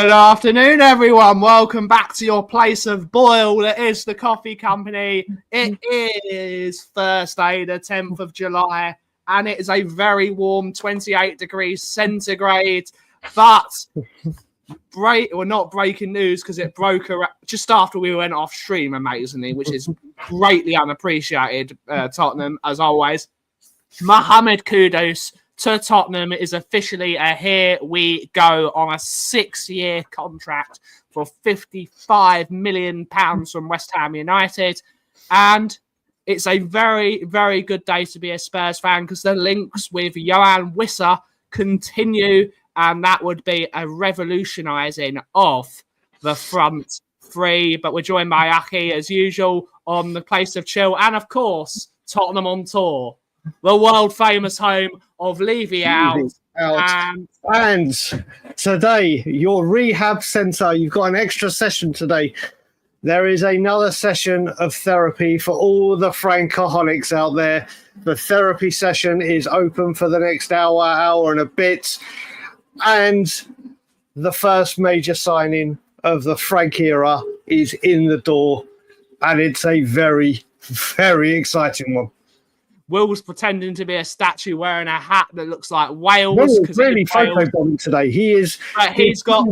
Good afternoon, everyone. Welcome back to your place of boil. It is the Coffee Company. It is Thursday, the 10th of July, and it is a very warm 28 degrees centigrade. But not breaking news because it broke just after we went off stream, amazingly, which is greatly unappreciated. Tottenham, as always. Mohamed Kudus to Tottenham is officially a here we go on a 6-year contract for £55 million from West Ham United. And it's a very, very good day to be a Spurs fan because the links with Johan Wissa continue, and that would be a revolutionising of the front three. But we're joined by Aki, as usual, on the place of chill. And, of course, Tottenham on tour. The world-famous home of Levy out. And today, your rehab centre, you've got an extra session today. There is another session of therapy for all the Frankaholics out there. The therapy session is open for the next hour and a bit. And the first major signing of the Frank era is in the door. And it's a very, very exciting one. Will's pretending to be a statue wearing a hat that looks like Wales. Will's really photobombing today. He's got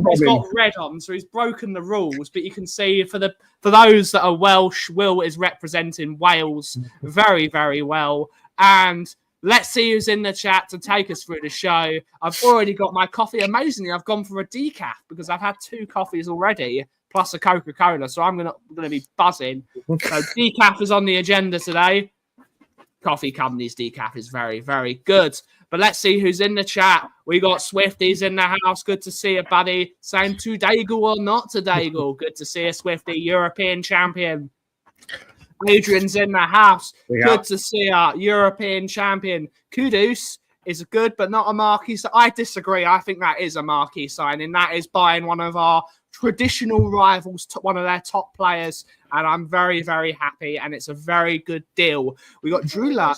red on, so he's broken the rules. But you can see for those that are Welsh, Will is representing Wales very, very well. And let's see who's in the chat to take us through the show. I've already got my coffee. Amazingly, I've gone for a decaf because I've had 2 coffees already, plus a Coca-Cola. So I'm gonna be buzzing. So decaf is on the agenda today. Coffee Company's decaf is very, very good. But let's see who's in the chat. We got Swifties in the house. Good to see you, buddy. Saying to Dagul or not to Dagul. Good to see you, Swifty, European champion. Adrian's in the house. Good to see you, European champion. Kudus is good, but not a marquee. So I disagree. I think that is a marquee signing. That is buying one of our traditional rivals, one of their top players, and I'm very, very happy, and it's a very good deal. We got Drula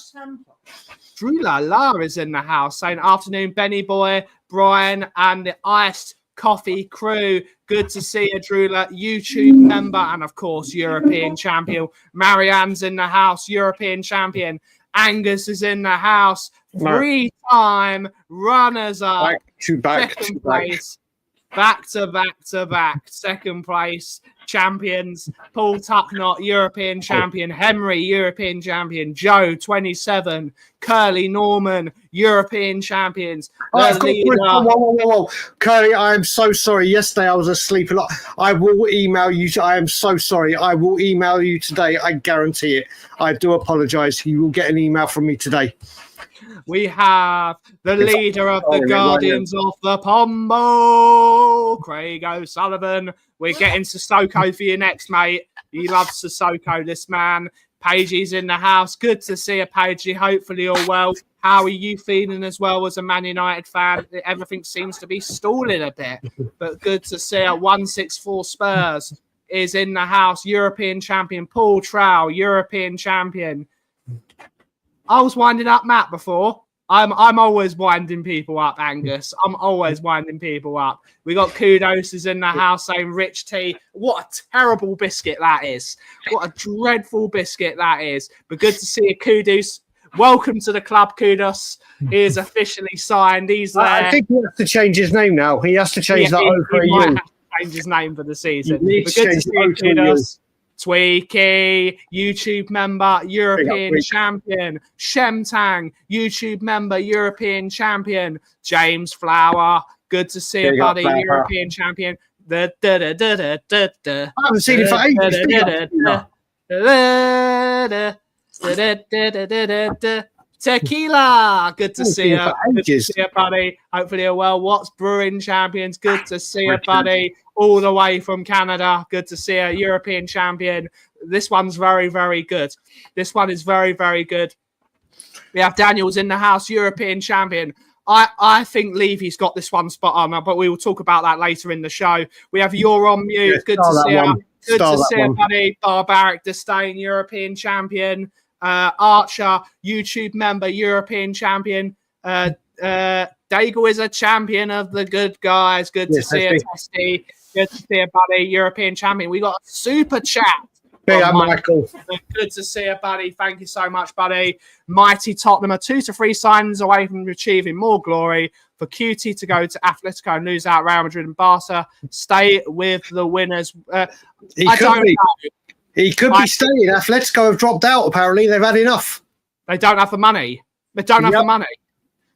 La is in the house saying, afternoon, Benny Boy, Brian, and the AEST Coffee crew. Good to see you, Drula, YouTube member, and of course, European champion. Marianne's in the house, European champion. Angus is in the house, 3-time runners-up, second place. Back to back, second place champions. Paul Tucknott, European champion. Henry, European champion. Joe, 27. Curly Norman, European champions. Whoa. Curly, I am so sorry. Yesterday I was asleep a lot. I will email you. I am so sorry. I will email you today. I guarantee it. I do apologise. You will get an email from me today. We have the leader of the Guardians of the Pombo, Craig O'Sullivan. We're getting Sissoko for you next, mate. He loves Sissoko, this man. Pagey's in the house. Good to see you, Pagey. Hopefully you're well. How are you feeling as well as a Man United fan? Everything seems to be stalling a bit, but good to see you. 164 Spurs is in the house. European champion. Paul Trow, European champion. I was winding up Matt before. I'm always winding people up, Angus. I'm always winding people up. We got Kudos is in the house saying Rich Tea. What a terrible biscuit that is. What a dreadful biscuit that is. But good to see you, Kudos. Welcome to the club, Kudos. He is officially signed. He's there. I think he has to change his name now. He has to change that over a year. Have to change his name for the season. But good to see you, Kudos. Tweaky, YouTube member, European champion. Shemtang, YouTube member, European champion. James Flower, good to see you, buddy, European champion. I haven't seen it for ages. Tequila, good to see you. Good to see you, buddy. Hopefully you're well. What's Brewing champions? Good to see you, buddy. All the way from Canada. Good to see you, European champion. This one's very, very good. This one is very, very good. We have Daniels in the house, European champion. I think Levy's got this one spot on, but we will talk about that later in the show. We have You're on Mute. Good to see you. Good to see you, buddy. Barbaric Disdain, European champion. Archer, YouTube member, European champion. Dagul is a champion of the good guys. Good to see you, Testy. Good to see you, buddy. European champion. We got a super chat. Big up, Michael. Good to see you, buddy. Thank you so much, buddy. Mighty Tottenham are 2 to 3 signs away from achieving more glory. For QT to go to Atletico and lose out Real Madrid and Barca. Stay with the winners. He could be staying. Atletico have dropped out, apparently. They've had enough. They don't have the money. They don't have the money.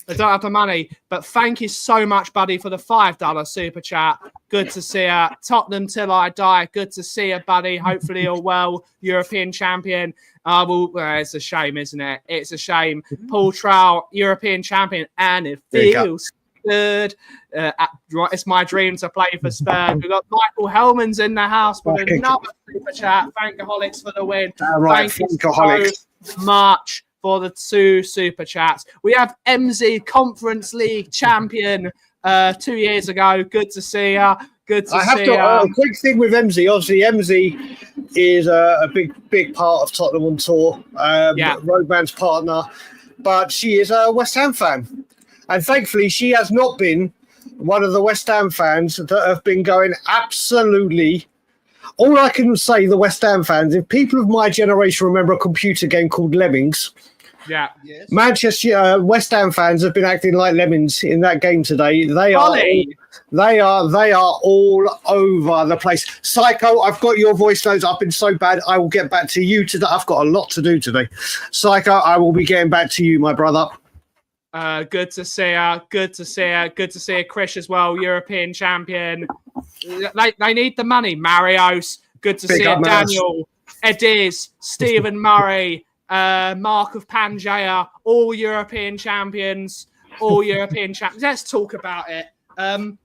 They don't have the money. But thank you so much, buddy, for the $5 super chat. Good to see you. Tottenham till I die. Good to see you, buddy. Hopefully you're well. European champion. It's a shame, isn't it? It's a shame. Paul Trowell, European champion. And it feels good. It's my dream to play for Spurs. We've got Michael Hellman's in the house with another super chat. Frankaholics for the win. Thank you so much for the 2 super chats. We have MZ Conference League champion 2 years ago. Good to see you. Good to see you. A quick thing with MZ. Obviously, MZ is a big part of Tottenham on tour. Roadman's partner. But she is a West Ham fan. And thankfully, she has not been one of the West Ham fans that have been going absolutely... All I can say, the West Ham fans, if people of my generation remember a computer game called Lemmings, Manchester West Ham fans have been acting like lemmings in that game today. They are all over the place. Psycho, I've got your voice notes up in so bad. I will get back to you today. I've got a lot to do today. Psycho, I will be getting back to you, my brother. Good to see you. Good to see you. Good to see you, Chris, as well. European champion. They need the money. Marios. Good to see you, Daniel. Ediz. Stephen Murray. Mark of Pangea. All European champions. All European champions. Let's talk about it. I'm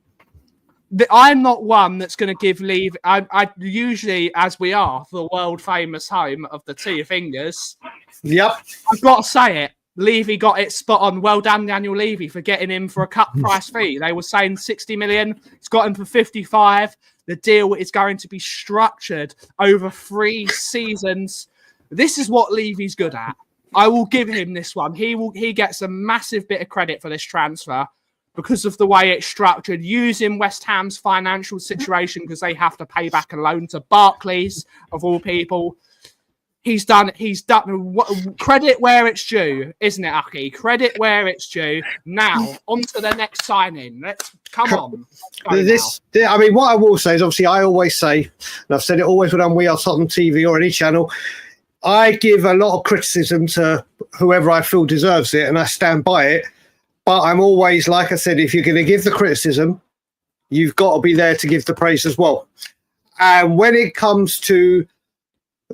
not one that's going to give Levy. I usually, as we are, the world famous home of the Two Fingers. Yep. I've got to say it. Levy got it spot on. Well done, Daniel Levy, for getting him for a cut price fee. They were saying 60 million. He's got him for 55. The deal is going to be structured over 3 seasons. This is what Levy's good at. I will give him this one. He gets a massive bit of credit for this transfer because of the way it's structured, using West Ham's financial situation because they have to pay back a loan to Barclays, of all people. He's done credit where it's due, isn't it, Aki? Credit where it's due. Now, on to the next signing. Come on. I mean, what I will say is, obviously, I always say, and I've said it always when I'm We Are Tottenham TV or any channel, I give a lot of criticism to whoever I feel deserves it, and I stand by it. But I'm always, like I said, if you're going to give the criticism, you've got to be there to give the praise as well. And when it comes to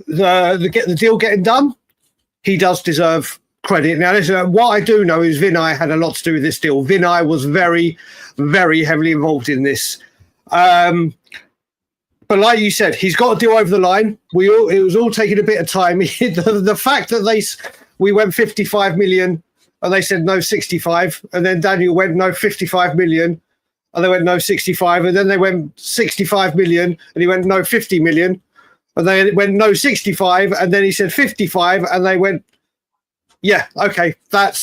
the deal getting done, he does deserve credit. Now, listen, what I do know is Vinay had a lot to do with this deal. Vinay was very, very heavily involved in this. But like you said, he's got a deal over the line. It was all taking a bit of time. The fact that we went 55 million and they said no 65, and then Daniel went no 55 million and they went no 65, and then they went 65 million and he went no 50 million. And they went no 65, and then he said 55, and they went, yeah, okay, that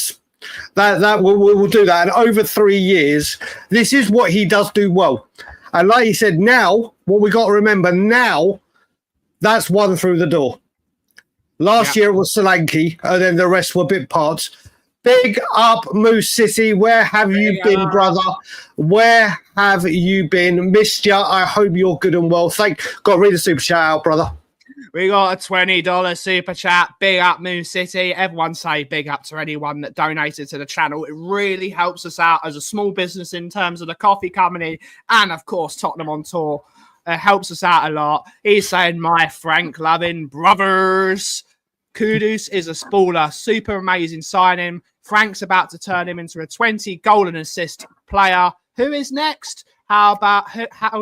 we'll do that. And over 3 years, this is what he does do well. And like he said, now what we got to remember now, that's one through the door. Last year it was Solanke, and then the rest were bit parts. Big up, Moose City. Where have you been, brother? Where have you been? Missed ya. I hope you're good and well. Got to read the super chat out, brother. We got a $20 super chat. Big up, Moose City. Everyone say big up to anyone that donated to the channel. It really helps us out as a small business in terms of the coffee company and, of course, Tottenham on tour. Helps us out a lot. He's saying, my Frank loving brothers. Kudus is a spoiler. Super amazing signing. Frank's about to turn him into a 20 goal and assist player. Who is next? How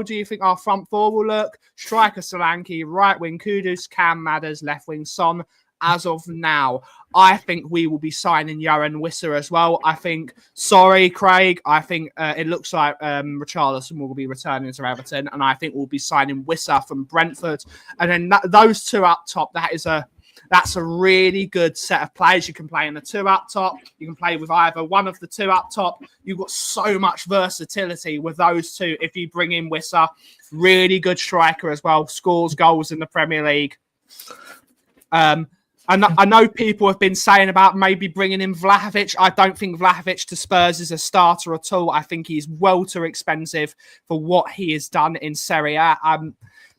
do you think our front four will look? Striker Solanke, right wing Kudus, Cam Madders, left wing Son. As of now, I think we will be signing Johan Wissa as well. Sorry, Craig. I think it looks like Richarlison will be returning to Everton, and I think we'll be signing Wissa from Brentford. And then those two up top, that is a That's a really good set of players. You can play in the 2 up top. You can play with either one of the 2 up top. You've got so much versatility with those 2. If you bring in Wissa, really good striker as well, scores goals in the Premier League. I know people have been saying about maybe bringing in Vlahovic. I don't think Vlahovic to Spurs is a starter at all. I think he's well too expensive for what he has done in Serie A.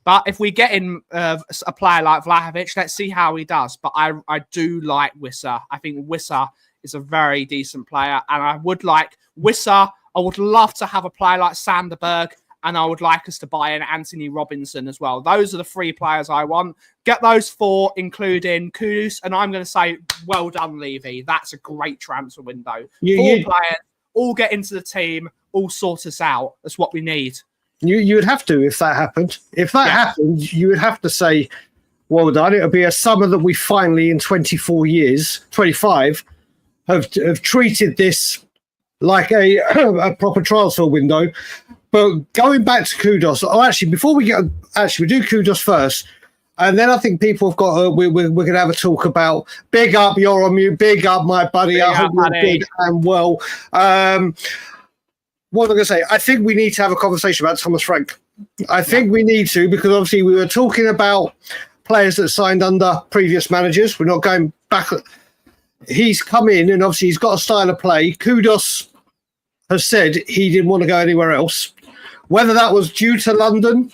But if we get in a player like Vlahovic, let's see how he does. But I do like Wissa. I think Wissa is a very decent player. And I would like Wissa. I would love to have a player like Sanderberg. And I would like us to buy in Anthony Robinson as well. Those are the 3 players I want. Get those 4, including Kudus. And I'm going to say, well done, Levy. That's a great transfer window. 4 players, all get into the team, all sort us out. That's what we need. You would have to if that happened. If that happened, you would have to say, well done. It'll be a summer that we finally, in 24 years, 25, have treated this like a proper transfer window. But going back to Kudus, actually, before we get, we do Kudus first, and then I think people have got. We're going to have a talk about big up. You're on mute. Big up, my buddy. I hope you're good and well. What am I going to say? I think we need to have a conversation about Thomas Frank. I think we need to, because obviously we were talking about players that signed under previous managers. We're not going back. He's come in and obviously he's got a style of play. Kudus has said he didn't want to go anywhere else. Whether that was due to London,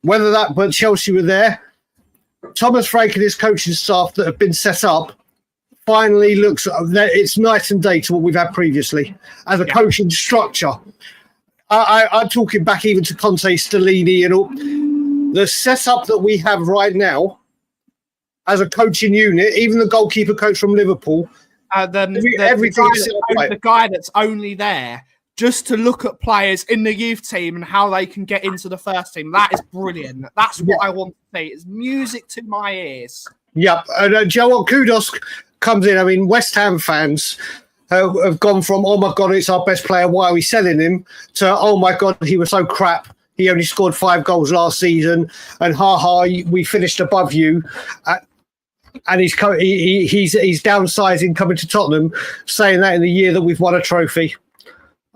but Chelsea were there. Thomas Frank and his coaching staff that have been set up finally looks, it's night and day to what we've had previously as a coaching structure. I'm talking back even to Conte, Stellini and all. The setup that we have right now as a coaching unit, even the goalkeeper coach from Liverpool, the guy that's only there just to look at players in the youth team and how they can get into the first team. That is brilliant. That's what I want to see. It's music to my ears. Yep. And Joe Kudus comes in. I mean, West Ham fans have gone from, oh my God, it's our best player, why are we selling him, to, oh my God, he was so crap. He only scored 5 goals last season, and we finished above you. And he's downsizing, coming to Tottenham, saying that in the year that we've won a trophy.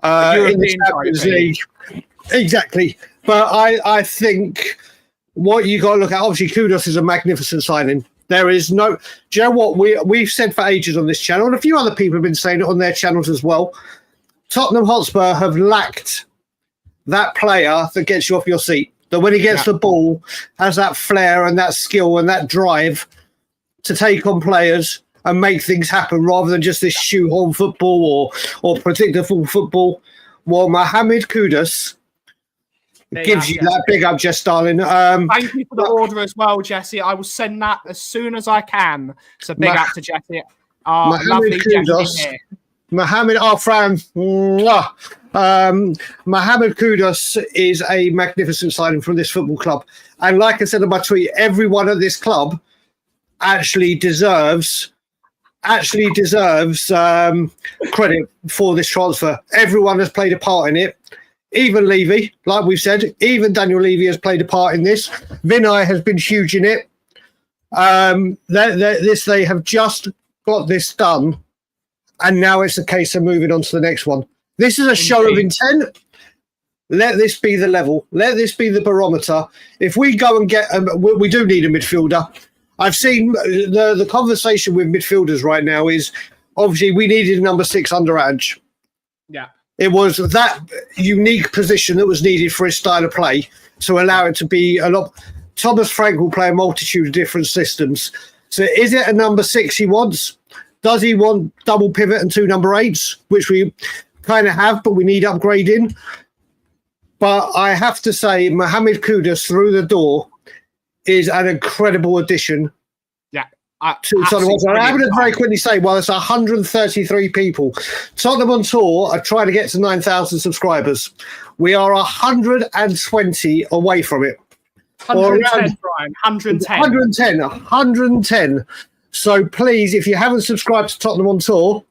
In the Champions League. Exactly. But I think what you got to look at, obviously Kudus is a magnificent signing. There is no, do you know what we've said for ages on this channel, and a few other people have been saying it on their channels as well. Tottenham Hotspur have lacked that player that gets you off your seat, that when he gets the ball has that flair and that skill and that drive to take on players and make things happen rather than just this shoehorn football or predictable football. Well, Mohamed Kudus gives you that big up, Jess, darling. Thank you for the order as well, Jesse. I will send that as soon as I can. So big up to Jesse. Lovely Kudus. Jesse here. Mohamed Kudus is a magnificent signing from this football club. And like I said in my tweet, everyone at this club actually deserves credit for this transfer. Everyone has played a part in it. Even Levy, like we've said, even Daniel Levy has played a part in this. Vinay has been huge in it. They have just got this done, and now it's a case of moving on to the next one. This is a show of intent. Let this be the level. Let this be the barometer. If we go and get, we do need a midfielder. I've seen the conversation with midfielders right now is obviously we needed a number 6 under Ange. Yeah. It was that unique position that was needed for his style of play to allow it to be a lot. Thomas Frank will play a multitude of different systems. So is it a number 6 he wants? Does he want double pivot and 2 number 8s, which we kind of have, but we need upgrading? But I have to say, Mohamed Kudus through the door is an incredible addition. Yeah. To Tottenham Hotspur. I'm going to very quickly say, well, it's 133 people. Tottenham on tour are trying to get to 9,000 subscribers. We are 120 away from it. 110, Brian. 110. 110. So please, if you haven't subscribed to Tottenham on tour,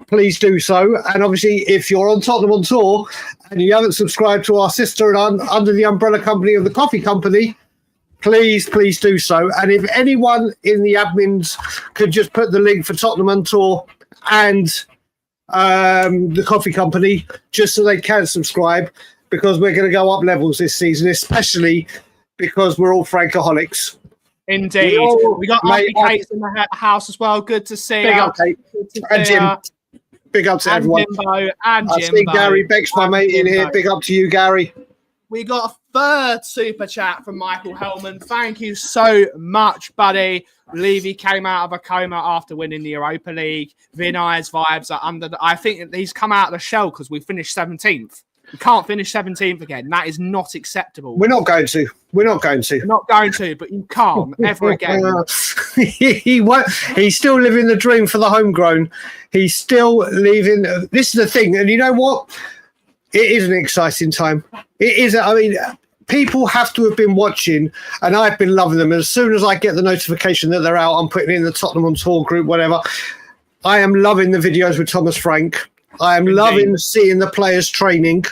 please do so. And obviously, if you're on Tottenham on tour and you haven't subscribed to our sister and under the umbrella company of the coffee company, please do so. And if anyone in the admins could just put the link for Tottenham on Tour and the coffee company, just so they can subscribe, because we're going to go up levels this season, especially because we're all Frankaholics. Indeed. We got Auntie Kate in the house as well. Good to see Big up, Kate. And Jim. Big up to everyone. Jimbo and I see Gary Beck's my mate in here. Big up to you, Gary. We got a third super chat from Michael Hellman. Thank you so much, buddy. Levy came out of a coma after winning the Europa League. Vinay's vibes are under I think he's come out of the shell because we finished 17th. We can't finish 17th again. That is not acceptable. We're not going to. We're not going to, but you can't ever again. He won't. He's still living the dream for the homegrown. He's still living. This is the thing. And you know what? It is an exciting time. It is. I mean, people have to have been watching, and I've been loving them. As soon as I get the notification that they're out, I'm putting it in the Tottenham on Tour group, whatever. I am loving the videos with Thomas Frank. I am loving seeing the players training.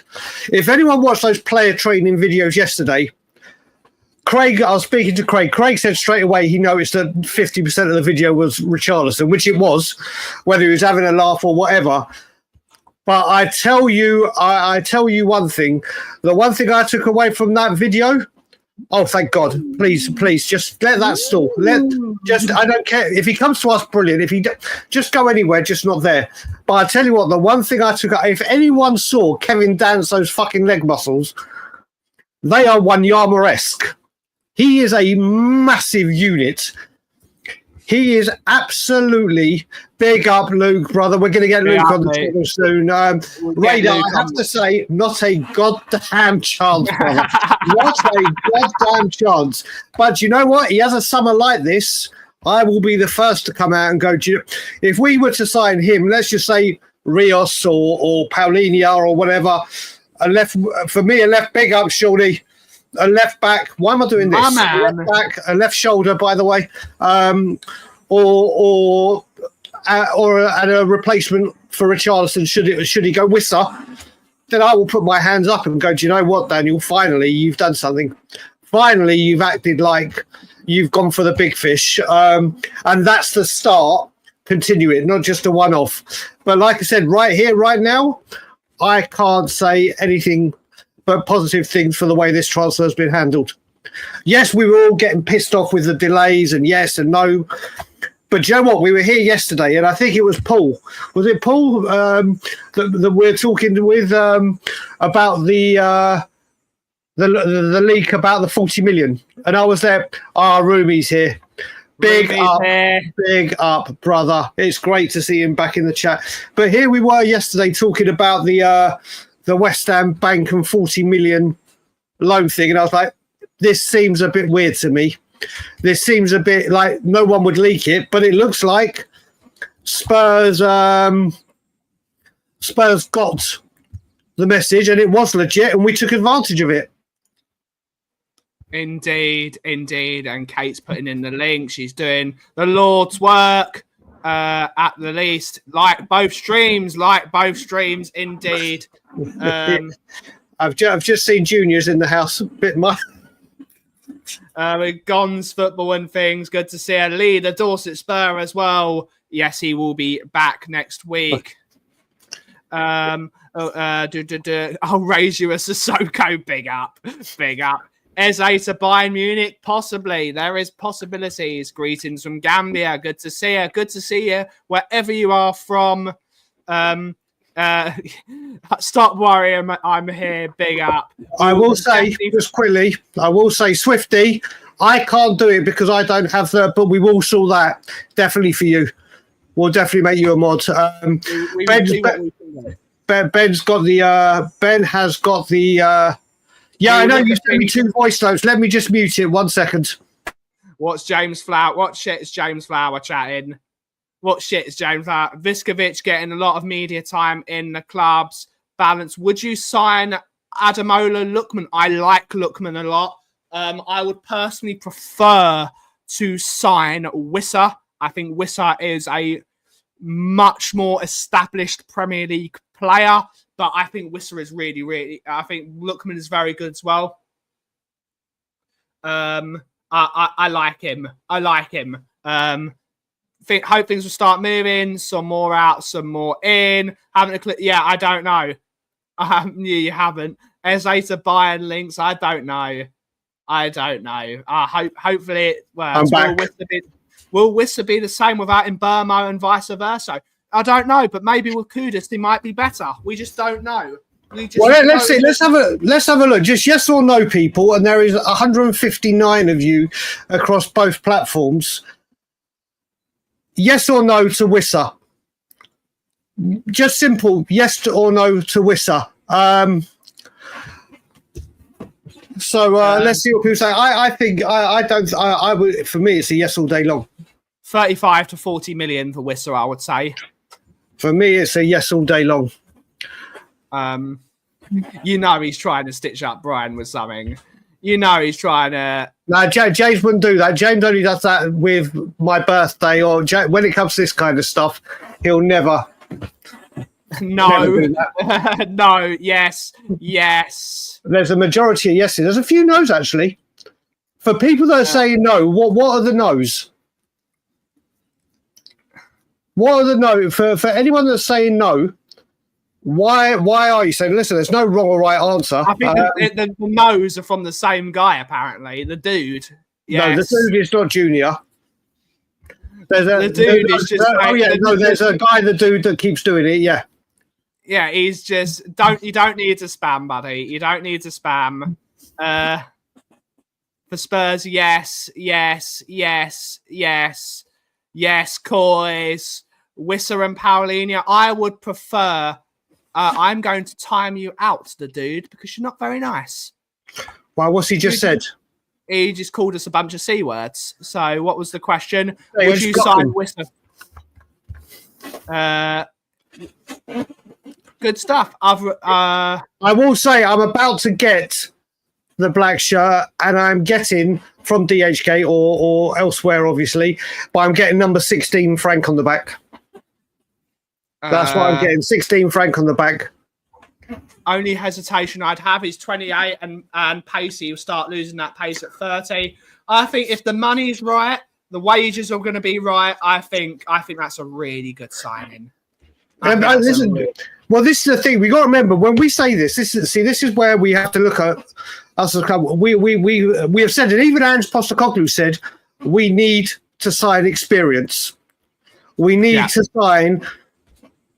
If anyone watched those player training videos yesterday, Craig, I was speaking to Craig. Craig said straight away he noticed that 50% of the video was Richarlison, which it was, whether he was having a laugh or whatever. But I tell you one thing. The one thing I took away from that video, oh, thank God. Please, just let that stall. I don't care. If he comes to us, brilliant. If he just go anywhere, just not there. But I tell you what, the one thing I took, if anyone saw Kevin dance those fucking leg muscles, they are Wanyama-esque. He is a massive unit. He is absolutely big up, Luke, brother. We're going to get Luke on the table soon. Radar, I have to say, not a goddamn chance, brother. Not a goddamn chance. But you know what? He has a summer like this. I will be the first to come out and go, if we were to sign him, let's just say Rios or Paulinho or whatever, a left big up, Shorty. A left back. Why am I doing this? A left back, a left shoulder, by the way, or a replacement for Richarlison. Should he go Wissa? Then I will put my hands up and go, do you know what, Daniel? Finally, you've done something. Finally, you've acted like you've gone for the big fish, and that's the start. Continue it, not just a one-off. But like I said, right here, right now, I can't say anything but positive things for the way this transfer has been handled. Yes, we were all getting pissed off with the delays and yes and no. But you know what? We were here yesterday, and I think it was Paul. Was it Paul that we're talking with about the leak about the 40 million? And I was there. Rumi's here. Big up, brother. It's great to see him back in the chat. But here we were yesterday talking about the West Ham Bank and 40 million loan thing. And I was like, this seems a bit weird to me. This seems a bit like no one would leak it, but it looks like Spurs got the message and it was legit and we took advantage of it. Indeed. And Kate's putting in the link. She's doing the Lord's work. At the least, like both streams, indeed. I've just seen juniors in the house. A bit much. With Gons football and things. Good to see her. Lee, the Dorset Spur as well. Yes, he will be back next week. I'll raise you a Sissoko. Big up. Eze to Bayern Munich, possibly. There is possibilities. Greetings from Gambia. Good to see you. Good to see you wherever you are from. Stop worrying. I'm here. Big up. I will say, just quickly, Swifty, I can't do it because I don't have but we will sort that. Definitely for you. We'll definitely make you a mod. Ben's got the... Ben has got the... Yeah, I know you sent me 2 voice notes. Let me just mute it 1 second. What's James Flower? What shit is James Flower chatting? What shit is James Flower? Viskovic getting a lot of media time in the clubs. Balance. Would you sign Adamola Lookman? I like Lookman a lot. I would personally prefer to sign Wissa. I think Wissa is a much more established Premier League player. But I think Wissa is really, I think Lookman is very good as well. I like him. I like him. Hope things will start moving. Some more out, some more in. Haven't a clue. Yeah, I don't know. You haven't. SA to Bayern links. I don't know. Hopefully it works. Will Wissa be the same without Mbermo and vice versa? I don't know, but maybe with Kudus he might be better. We just don't know. Let's see. Let's have a look. Just yes or no, people. And there is 159 of you across both platforms. Yes or no to Wissa? Just simple. Yes or no to Wissa. Let's see what people say. I think I would. For me, it's a yes all day long. 35 to 40 million for Wissa, I would say. For me, it's a yes all day long. He's trying to stitch up Brian with something. He's trying to. No, James wouldn't do that. James only does that with my birthday or when it comes to this kind of stuff. He'll never. No. No. Yes. There's a majority of yeses. There's a few no's actually. For people that are saying no, what are the no's? What are the no for anyone that's saying no? Why are you saying? Listen, there's no wrong or right answer. I think the no's are from the same guy. Apparently, the dude. Yes. No, the dude is not Junior. There's a guy, the dude that keeps doing it. Yeah. Yeah, he's just you don't need to spam, buddy. You don't need to spam. For Spurs, yes, Coys, Wissa and Paulinho. I would prefer. I'm going to time you out, the dude, because you're not very nice. Well, what's he just said? He just called us a bunch of C words. So, what was the question? Would you sign Wissa? Good stuff. I will say I'm about to get the black shirt, and I'm getting from DHK or elsewhere, obviously, but I'm getting number 16 franc on the back. That's what I'm getting, 16 franc on the back. Only hesitation I'd have is 28 and Pacey will start losing that pace at 30. I think if the money's right, the wages are going to be right. I think that's a really good signing. Well, this is the thing. We got to remember when we say this. This is where we have to look at us as a club. We have said it. Even Ange Postecoglou said we need to sign experience. We need to sign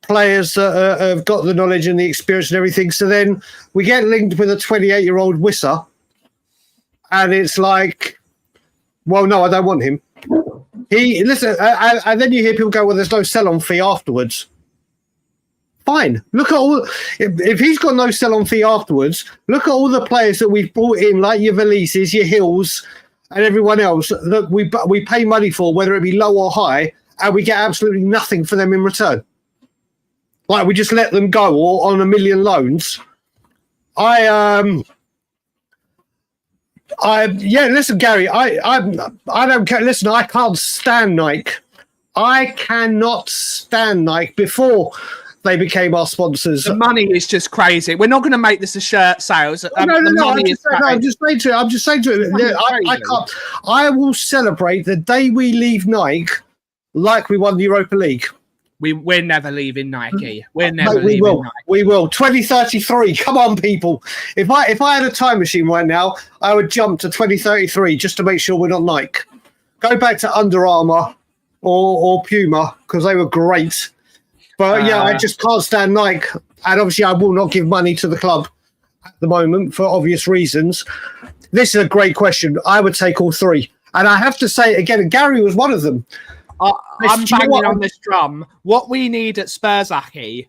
players that have got the knowledge and the experience and everything. So then we get linked with a 28-year-old Wissa, and it's like, well, no, I don't want him. And then you hear people go, well, there's no sell-on fee afterwards. Fine. Look at all. If he's got no sell-on fee afterwards, look at all the players that we've brought in, like your Valises, your Hills, and everyone else that we pay money for, whether it be low or high, and we get absolutely nothing for them in return. Like we just let them go or on a million loans. Listen, Gary, I don't care. Listen, I can't stand Nike. I cannot stand Nike before they became our sponsors. The money is just crazy. We're not going to make this a shirt sales. No. I'm just saying to it. I can't. I will celebrate the day we leave Nike like we won the Europa League. We're never leaving Nike. We're never leaving Nike. We will. 2033. Come on, people. If I had a time machine right now, I would jump to 2033 just to make sure we're not Nike. Go back to Under Armour or Puma because they were great. But I just can't stand Nike. And obviously I will not give money to the club at the moment for obvious reasons. This is a great question. I would take all three. And I have to say, again, Gary was one of them. I'm banging on this drum. What we need at Spurs, Aki,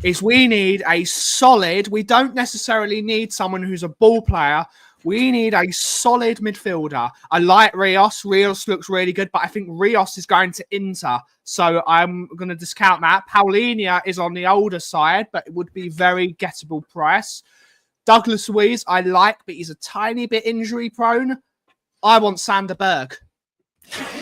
is we need a solid. We don't necessarily need someone who's a ball player. We need a solid midfielder. I like Rios. Rios looks really good, but I think Rios is going to Inter. So I'm going to discount that. Paulinho is on the older side, but it would be very gettable price. Douglas Luiz, I like, but he's a tiny bit injury prone. I want Sander Berg.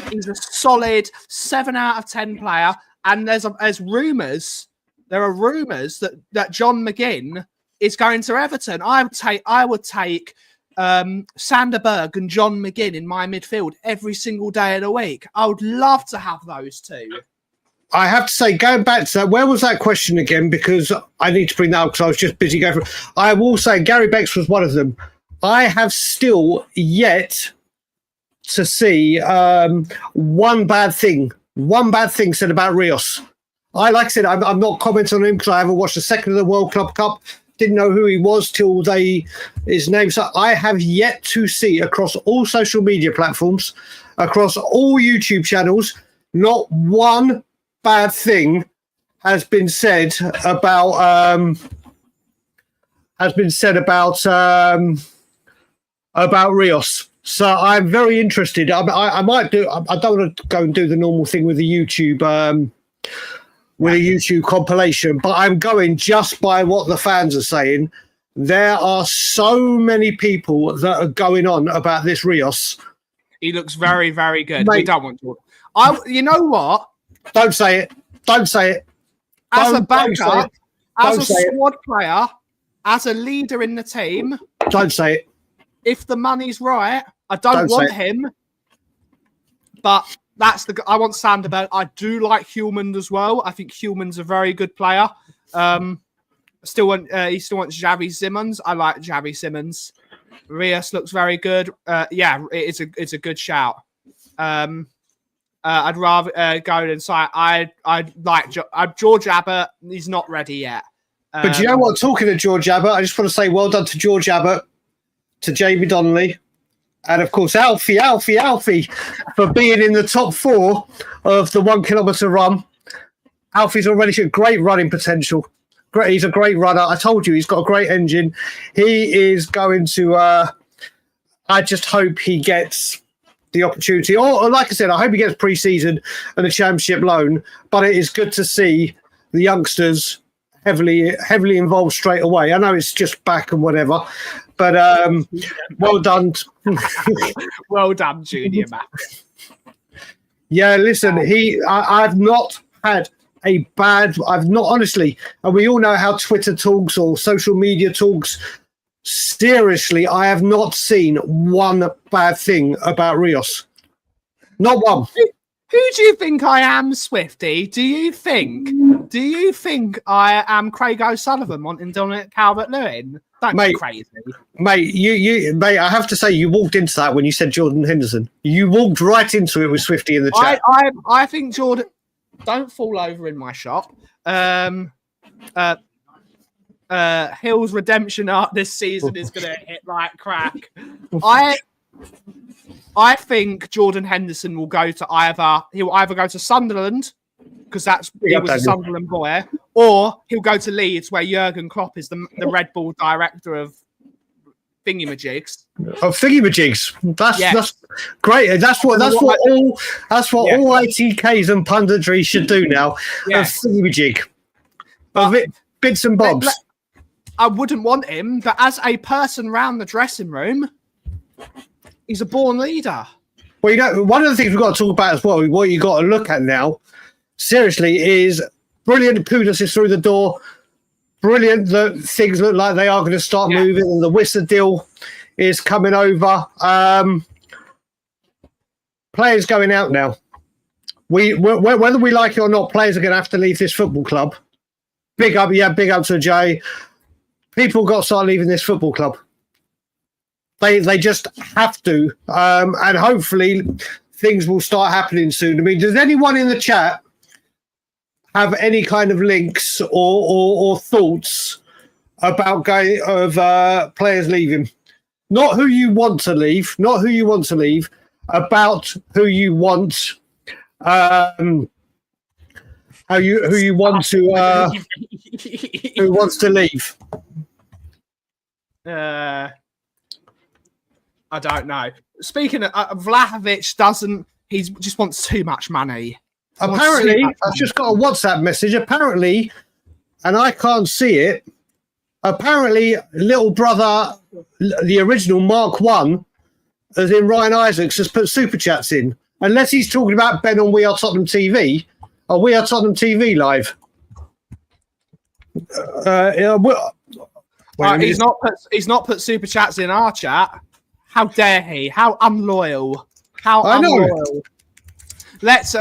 He's a solid 7 out of 10 player. And there are rumours that John McGinn is going to Everton. I would take Sander Berg and John McGinn in my midfield every single day of the week. I would love to have those two. I have to say, going back to that, where was that question again? Because I need to bring that up because I was just busy going through. I will say Gary Bex was one of them. I have still yet to see one bad thing said about Rios. Like I said, I'm not commenting on him because I haven't watched a second of the World Club Cup. Didn't know who he was till his name. So I have yet to see across all social media platforms, across all YouTube channels, not one bad thing has been said about Rios. So I'm very interested. I might do. I don't want to go and do the normal thing with the YouTube with a YouTube compilation, but I'm going just by what the fans are saying. There are so many people that are going on about this Rios. He looks very, very good. Mate, we don't want to. You know what? Don't say it. Don't say it. As a backup, as a squad player, as a leader in the team. Don't say it. If the money's right, I don't want him. But I want Sanderberg. I do like Heumann as well. I think Heumann's a very good player. He still wants Xavi Simons. I like Xavi Simons. Rios looks very good. It's a good shout. I'd rather go inside. I'd like George Abbott. He's not ready yet. But do you know what? Talking to George Abbott, I just want to say well done to George Abbott, to Jamie Donnelly, and of course Alfie for being in the top 4 of the 1 kilometre run. Alfie's already got great running potential. Great, he's a great runner. I told you he's got a great engine. He is going to. I just hope he gets the opportunity, or like I said, I hope he gets pre-season and a championship loan. But it is good to see the youngsters heavily involved straight away. I know it's just back and whatever, but well done. Well done, Junior Max. Yeah, listen, I've not had a bad, honestly, and we all know how Twitter talks or social media talks. Seriously, I have not seen one bad thing about Rios. Not one. Who do you think I am, Swifty? Do you think I am Craig O'Sullivan wanting Dominic Calvert-Lewin? Don't be crazy. Mate, I have to say, you walked into that when you said Jordan Henderson. You walked right into it with Swifty in the chat. I think Jordan... Don't fall over in my shop. Hill's redemption arc this season is going to hit like crack. I think Jordan Henderson will go to he'll either go to Sunderland, because he was a Sunderland boy, or he'll go to Leeds, where Jurgen Klopp is the Red Bull director of thingamajigs. Of thingamajigs. That's great. That's what all ITKs and punditry should do now. Yes. A thingamajig. Bits and bobs. I wouldn't want him, but as a person round the dressing room, he's a born leader. Well, you know, one of the things we've got to talk about as well, what you got to look at now, seriously, is brilliant. Kudus is through the door. Brilliant that things look like they are going to start moving, and the Wissa deal is coming over. Players going out now. Whether we like it or not, players are going to have to leave this football club. Big up to Jay. People got to start leaving this football club. They just have to, and hopefully things will start happening soon. I mean, does anyone in the chat have any kind of links or thoughts about players leaving? Not who you want to leave, about who you want. Who wants to leave? I don't know. Speaking of Vlahovic, he just wants too much money. Apparently, I've just got a WhatsApp message. Apparently, and I can't see it. Apparently, little brother, the original Mark 1, as in Ryan Isaacs, has put super chats in. Unless he's talking about Ben on We Are Tottenham TV, or We Are Tottenham TV live. He's not put super chats in our chat. How dare he? How unloyal. How unloyal.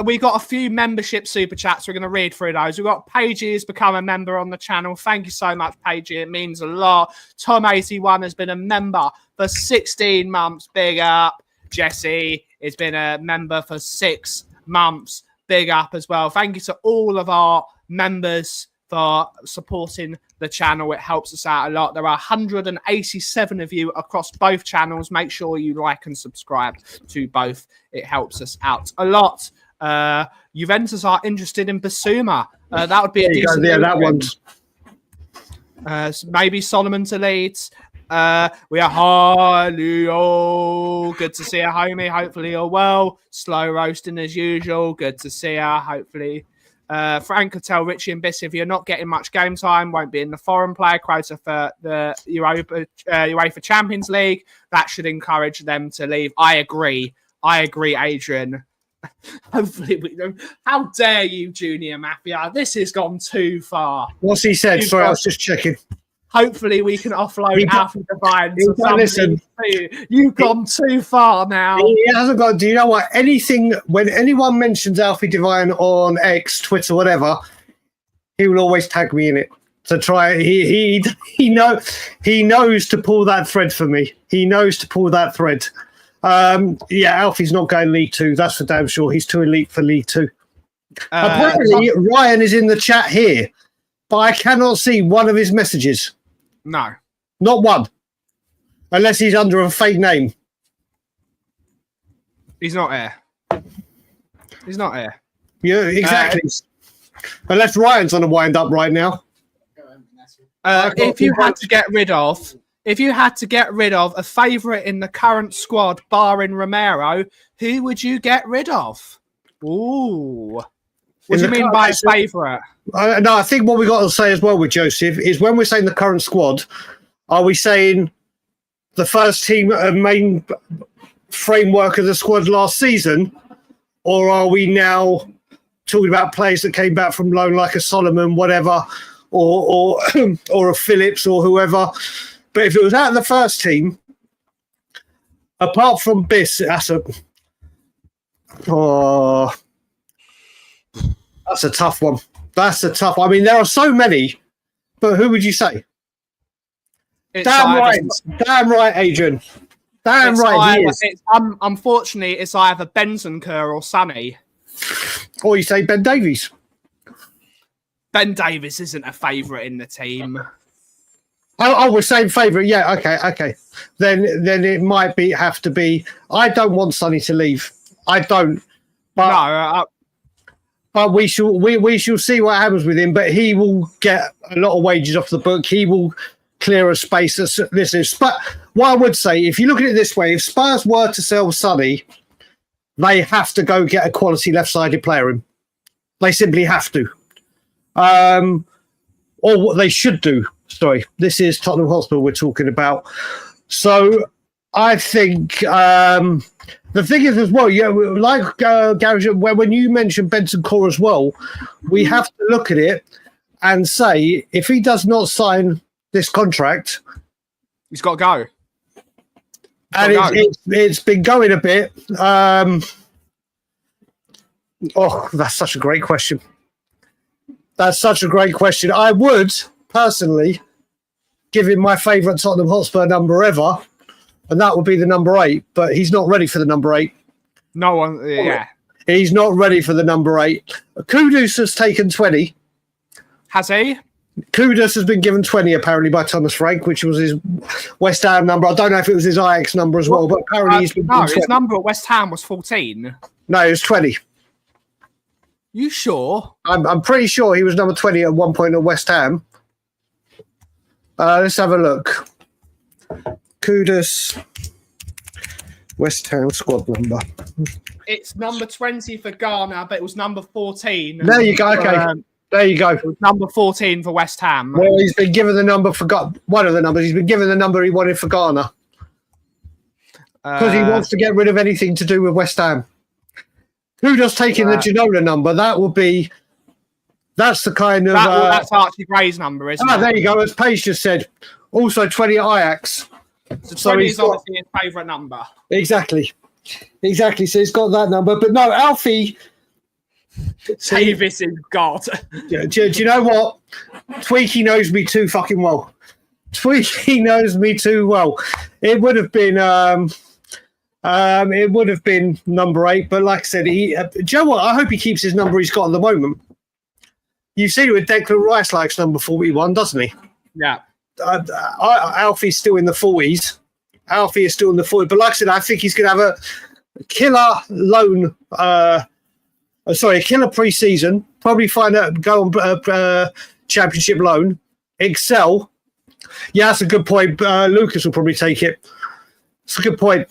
We got a few membership super chats. We're going to read through those. We've got Paigey who's become a member on the channel. Thank you so much, Paigey. It means a lot. Tom81 has been a member for 16 months. Big up. Jesse has been a member for 6 months. Big up as well. Thank you to all of our members for supporting the channel. It helps us out a lot. There are 187 of you across both channels. Make sure you like and subscribe to both. It helps us out a lot. Juventus are interested in Basuma. That would be a decent that one. Maybe Solomon to Leeds. We are highly good to see you, homie. Hopefully you're well. Slow roasting as usual. Good to see you. Hopefully Frank could tell Richie and Biss if you're not getting much game time, won't be in the foreign player quota for the UEFA Champions League. That should encourage them to leave. I agree, Adrian. Hopefully we don't. How dare you, Junior Mafia? This has gone too far. What's he said? Sorry, I was just checking. Hopefully we can offload Alfie Divine to somebody. You've gone too far now. He hasn't got. Do you know what? When anyone mentions Alfie Divine on X, Twitter, whatever, he will always tag me in it to try. He knows to pull that thread for me. He knows to pull that thread. Alfie's not going League 2. That's for damn sure. He's too elite for League 2. Apparently, Ryan is in the chat here, but I cannot see one of his messages. No. Not one. Unless he's under a fake name. He's not here. He's not here. Yeah, exactly. Unless Ryan's on a wind up right now. If you had to get rid of a favourite in the current squad, barring Romero, who would you get rid of? Ooh. What do you mean by a favourite? No, I think what we got to say as well with Joseph is when we're saying the current squad, are we saying the first team main framework of the squad last season, or are we now talking about players that came back from loan like a Solomon, whatever, or a Phillips or whoever? But if it was out of the first team, apart from Biss, that's a tough one. That's a tough one. I mean, there are so many, but who would you say? Damn right, Adrian. Damn right, he is. Unfortunately, it's either Bentancur or Sonny. Or you say Ben Davies. Ben Davies isn't a favourite in the team. Oh, we're saying favourite. Yeah, okay. Then it might have to be. I don't want Sonny to leave. I don't. But, no. But we shall see what happens with him. But he will get a lot of wages off the book. He will clear a space. This is. But what I would say, if you look at it this way, if Spurs were to sell Sonny, they have to go get a quality left-sided player in. They simply have to. Or what they should do. Sorry, this is Tottenham Hotspur we're talking about. So I think the thing is as well, like Gary, when you mentioned Bentancur as well, we have to look at it and say if he does not sign this contract, he's got to go. It's been going a bit. That's such a great question. That's such a great question. I would personally give him my favourite Tottenham Hotspur number ever, and that would be the number 8. But he's not ready for the number 8. No one, yeah. He's not ready for the number 8. Kudus has taken 20. Has he? Kudus has been given 20 apparently by Thomas Frank, which was his West Ham number. I don't know if it was his Ajax number as well, but apparently he's been given 20. His number at West Ham was 14. No, it was 20. You sure? I'm pretty sure he was number 20 at one point at West Ham. Let's have a look. Kudus, West Ham squad number. It's number 20 for Ghana, but it was number 14. There you go. Okay. There you go. It was number 14 for West Ham. Well, he's been given the number for one of the numbers. He's been given the number he wanted for Ghana. Because he wants to get rid of anything to do with West Ham. Kudus taking the Ginola number, that's the kind of... that's Archie Gray's number, isn't it? There you go, as Paige just said. Also 20 at Ajax. So 20 is obviously his favourite number. Exactly. So he's got that number. But no, Alfie... Davis is God. Do you know what? Tweaky knows me too fucking well. Tweaky knows me too well. It would have been number 8, but like I said, do you know what? I hope he keeps his number he's got at the moment. You've seen it with Declan Rice likes number 41, doesn't he? Yeah. Alfie's still in the 40s. Alfie is still in the 40s, but like I said, I think he's going to have a killer loan. A killer pre-season. Probably go on championship loan. Excel. Yeah, that's a good point. Lucas will probably take it. That's a good point.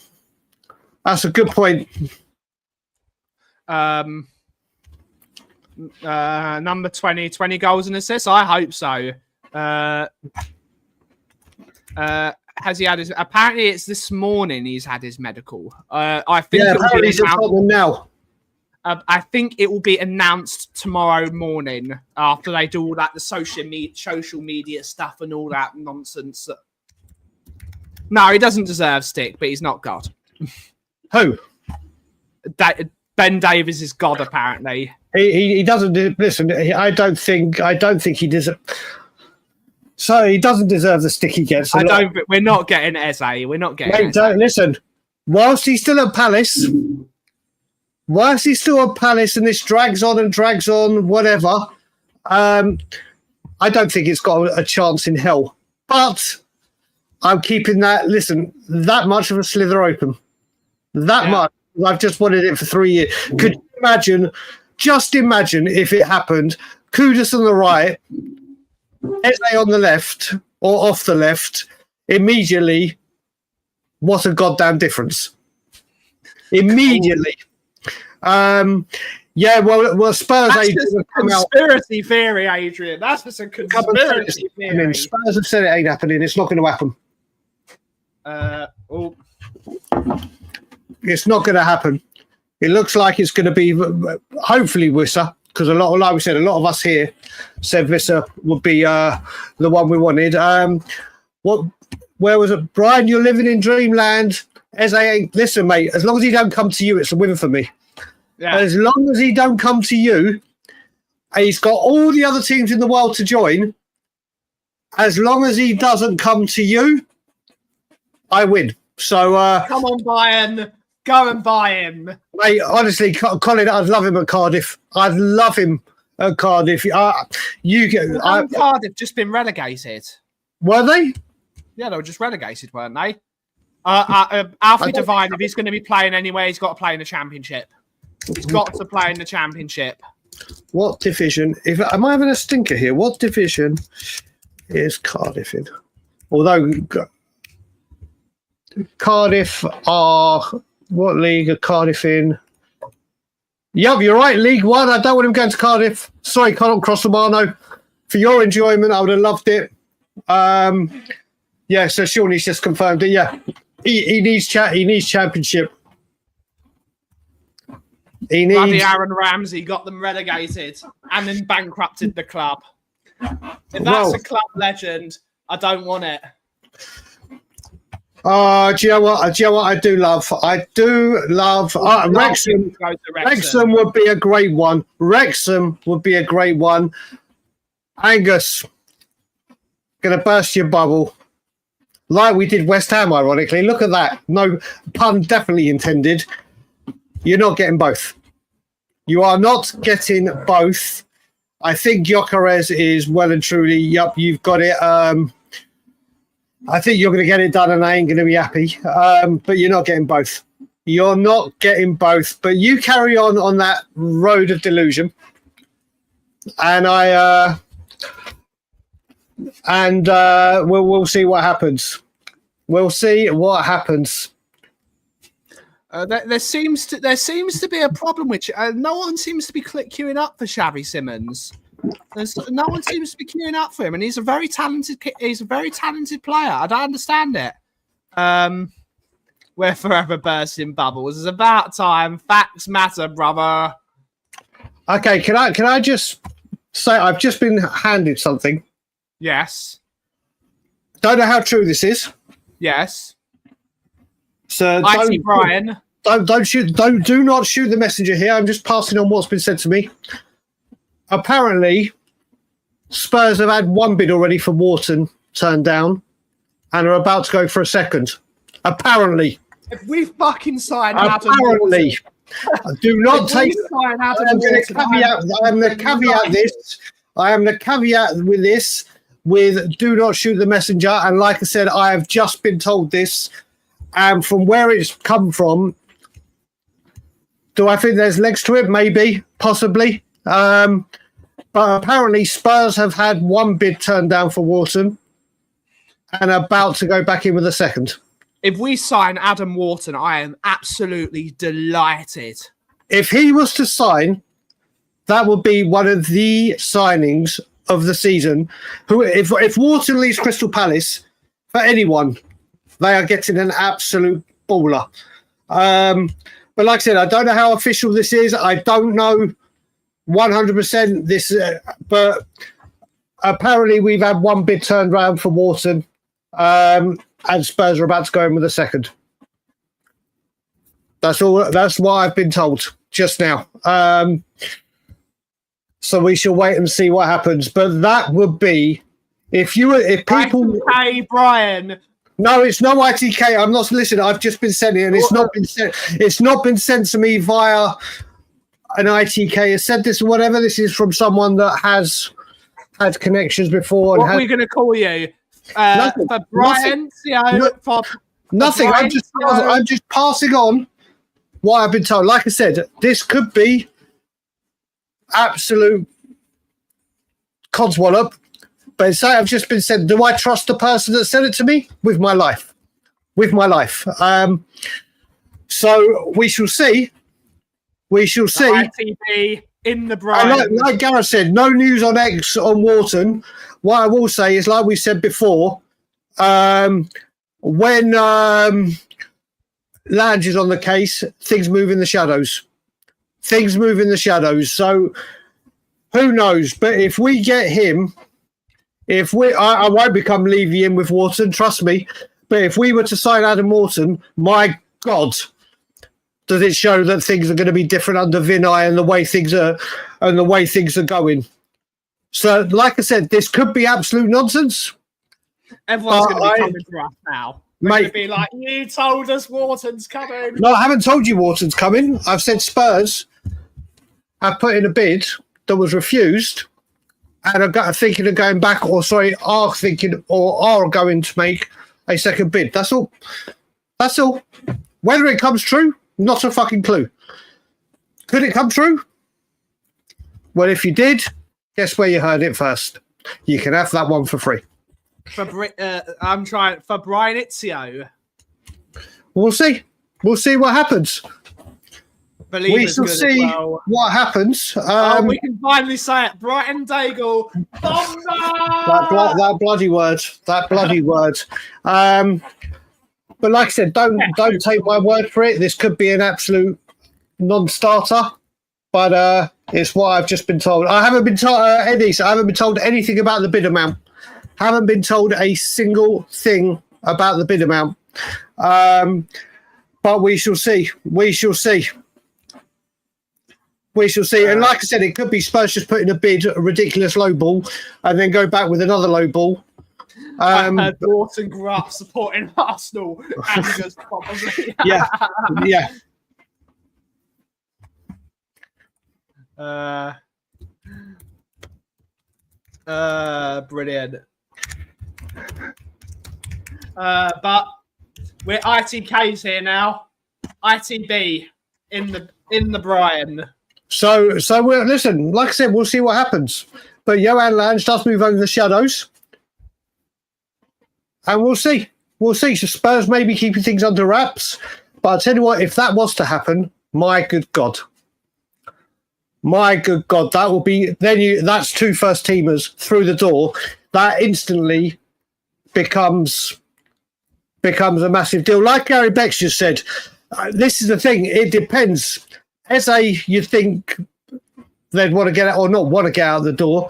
Number 20 goals and assists. I hope so. Has he had his? Apparently, it's this morning he's had his medical. I think. Yeah, apparently he's at Tottenham now. I think it will be announced tomorrow morning after they do all that, the social media stuff and all that nonsense. No, he doesn't deserve stick, but he's not God. Who? Ben Davies is God, apparently. He doesn't. Listen, I don't think he deserves. So he doesn't deserve the stick he gets. We're not getting Eze. We're not getting. Mate, listen. Whilst he's still at Palace, and this drags on, whatever, I don't think it's got a chance in hell. But I'm keeping that much of a slither open. Much. I've just wanted it for 3 years. Could you imagine, just imagine if it happened, Kudus on the right, Eze on the left, or off the left, immediately, what a difference. Immediately. Well, Spurs. That's just a conspiracy theory, Adrian. That's just a conspiracy theory. Spurs have said it ain't happening. It's not going to happen. It's not going to happen. It looks like it's going to be, hopefully, Wissa, because like we said, a lot of us here said Wissa would be the one we wanted. Where was it? Brian, you're living in dreamland. Listen, mate, as long as he don't come to you, it's a win for me. Yeah. As long as he don't come to you, he's got all the other teams in the world to join. As long as he doesn't come to you, I win. So come on, Bayern. Go and buy him. Mate, honestly, Colin, I'd love him at Cardiff. Cardiff, Cardiff just been relegated. Were they? Yeah, they were just relegated, weren't they? Alfie Devine, if he's going to be playing anywhere, he's got to play in the Championship. He's got to play in the Championship. What division? Am I having a stinker here? What division is Cardiff in? Although Cardiff are... What league are Cardiff in? Yep, you're right. League One. I don't want him going to Cardiff. Sorry, Colin Cross-Romano. For your enjoyment, I would have loved it. So Sean, just confirmed it. Yeah, he needs Championship. Bloody Aaron Ramsey got them relegated and then bankrupted the club. If that's a club legend, I don't want it. Do you know what? I do love Wrexham. Wrexham would be a great one. Angus, gonna burst your bubble, like we did West Ham. Ironically, look at that. No pun definitely intended. You're not getting both. You are not getting both. I think Gyökeres is well and truly. Yup, you've got it. I think you're going to get it done and I ain't going to be happy. But you're not getting both. You're not getting both. But you carry on that road of delusion. And we'll see what happens. We'll see what happens. There seems to be a problem with no one seems to be queuing up for Xavi Simons. No one seems to be queuing up for him, and he's a very talented player. I don't understand it. We're forever bursting bubbles. It's about time. Facts matter, brother. Okay, can I just say I've just been handed something. Yes. Don't know how true this is. Yes. So IT Brian. Do not shoot the messenger here. I'm just passing on what's been said to me. Apparently, Spurs have had one bid already for Wharton turned down and are about to go for a second. Apparently. If we fucking sign Adam Apparently. Do not take... I am going to caveat this. I am the caveat with this with do not shoot the messenger. And like I said, I have just been told this. And from where it's come from, do I think there's legs to it? Maybe, possibly. But apparently Spurs have had one bid turned down for Wharton and are about to go back in with a second. If we sign Adam Wharton, I am absolutely delighted. If he was to sign, that would be one of the signings of the season. If Wharton leaves Crystal Palace, for anyone, they are getting an absolute baller. But like I said, I don't know how official this is. I don't know 100% this, but apparently we've had one bid turned around for Wharton, and Spurs are about to go in with a second. That's all. That's what I've been told just now. So we shall wait and see what happens. But that would be if people. Hey, Brian. No, it's no ITK. I'm not listening. I've just been sent it, and it's not been sent. It's not been sent to me via an ITK. Has said this or whatever. This is from someone that has had connections before. What are we going to call you? Nothing. For Brian? Nothing. I'm just passing on what I've been told. Like I said, this could be absolute codswallop. But say I've just been said, do I trust the person that said it to me? With my life. So we shall see. We shall see. ITB in the Brian. Like Gareth said, no news on X on Wharton. What I will say is, like we said before, when Lange is on the case, things move in the shadows. So who knows? But if we get him, I won't become Levy in with Wharton, trust me. But if we were to sign Adam Wharton, my God, does it show that things are going to be different under Vinay and the way things are going. So, like I said, this could be absolute nonsense. Everyone's going to be coming for us now. We're going to be like, you told us Wharton's coming. No, I haven't told you Wharton's coming. I've said Spurs have put in a bid that was refused. And are thinking of going back, are going to make a second bid. That's all. Whether it comes true, not a fucking clue. Could it come true? Well, if you did, guess where you heard it first. You can have that one for free. I'm trying for Brian Itzio. We'll see. We'll see what happens. We shall see what happens. We can finally say it. Brighton Dagul. That bloody word. But like I said, don't take my word for it. This could be an absolute non-starter. But it's what I've just been told. I haven't been told, Eddie, so I haven't been told anything about the bid amount. Haven't been told a single thing about the bid amount. But we shall see. And like I said, it could be Spurs just putting a ridiculous low ball, and then go back with another low ball. I heard Wharton grew up supporting Arsenal. And just probably. Yeah. Brilliant. But we're ITKs here now. ITB in the Brian. So we'll listen. Like I said, we'll see what happens. But Johan Lange does move over the shadows, and we'll see. So Spurs may be keeping things under wraps. But I tell you what, if that was to happen, my good God, that will be that's two first teamers through the door. That instantly becomes a massive deal. Like Gary Beck's just said, this is the thing. It depends. You think they'd want to get out or not want to get out the door,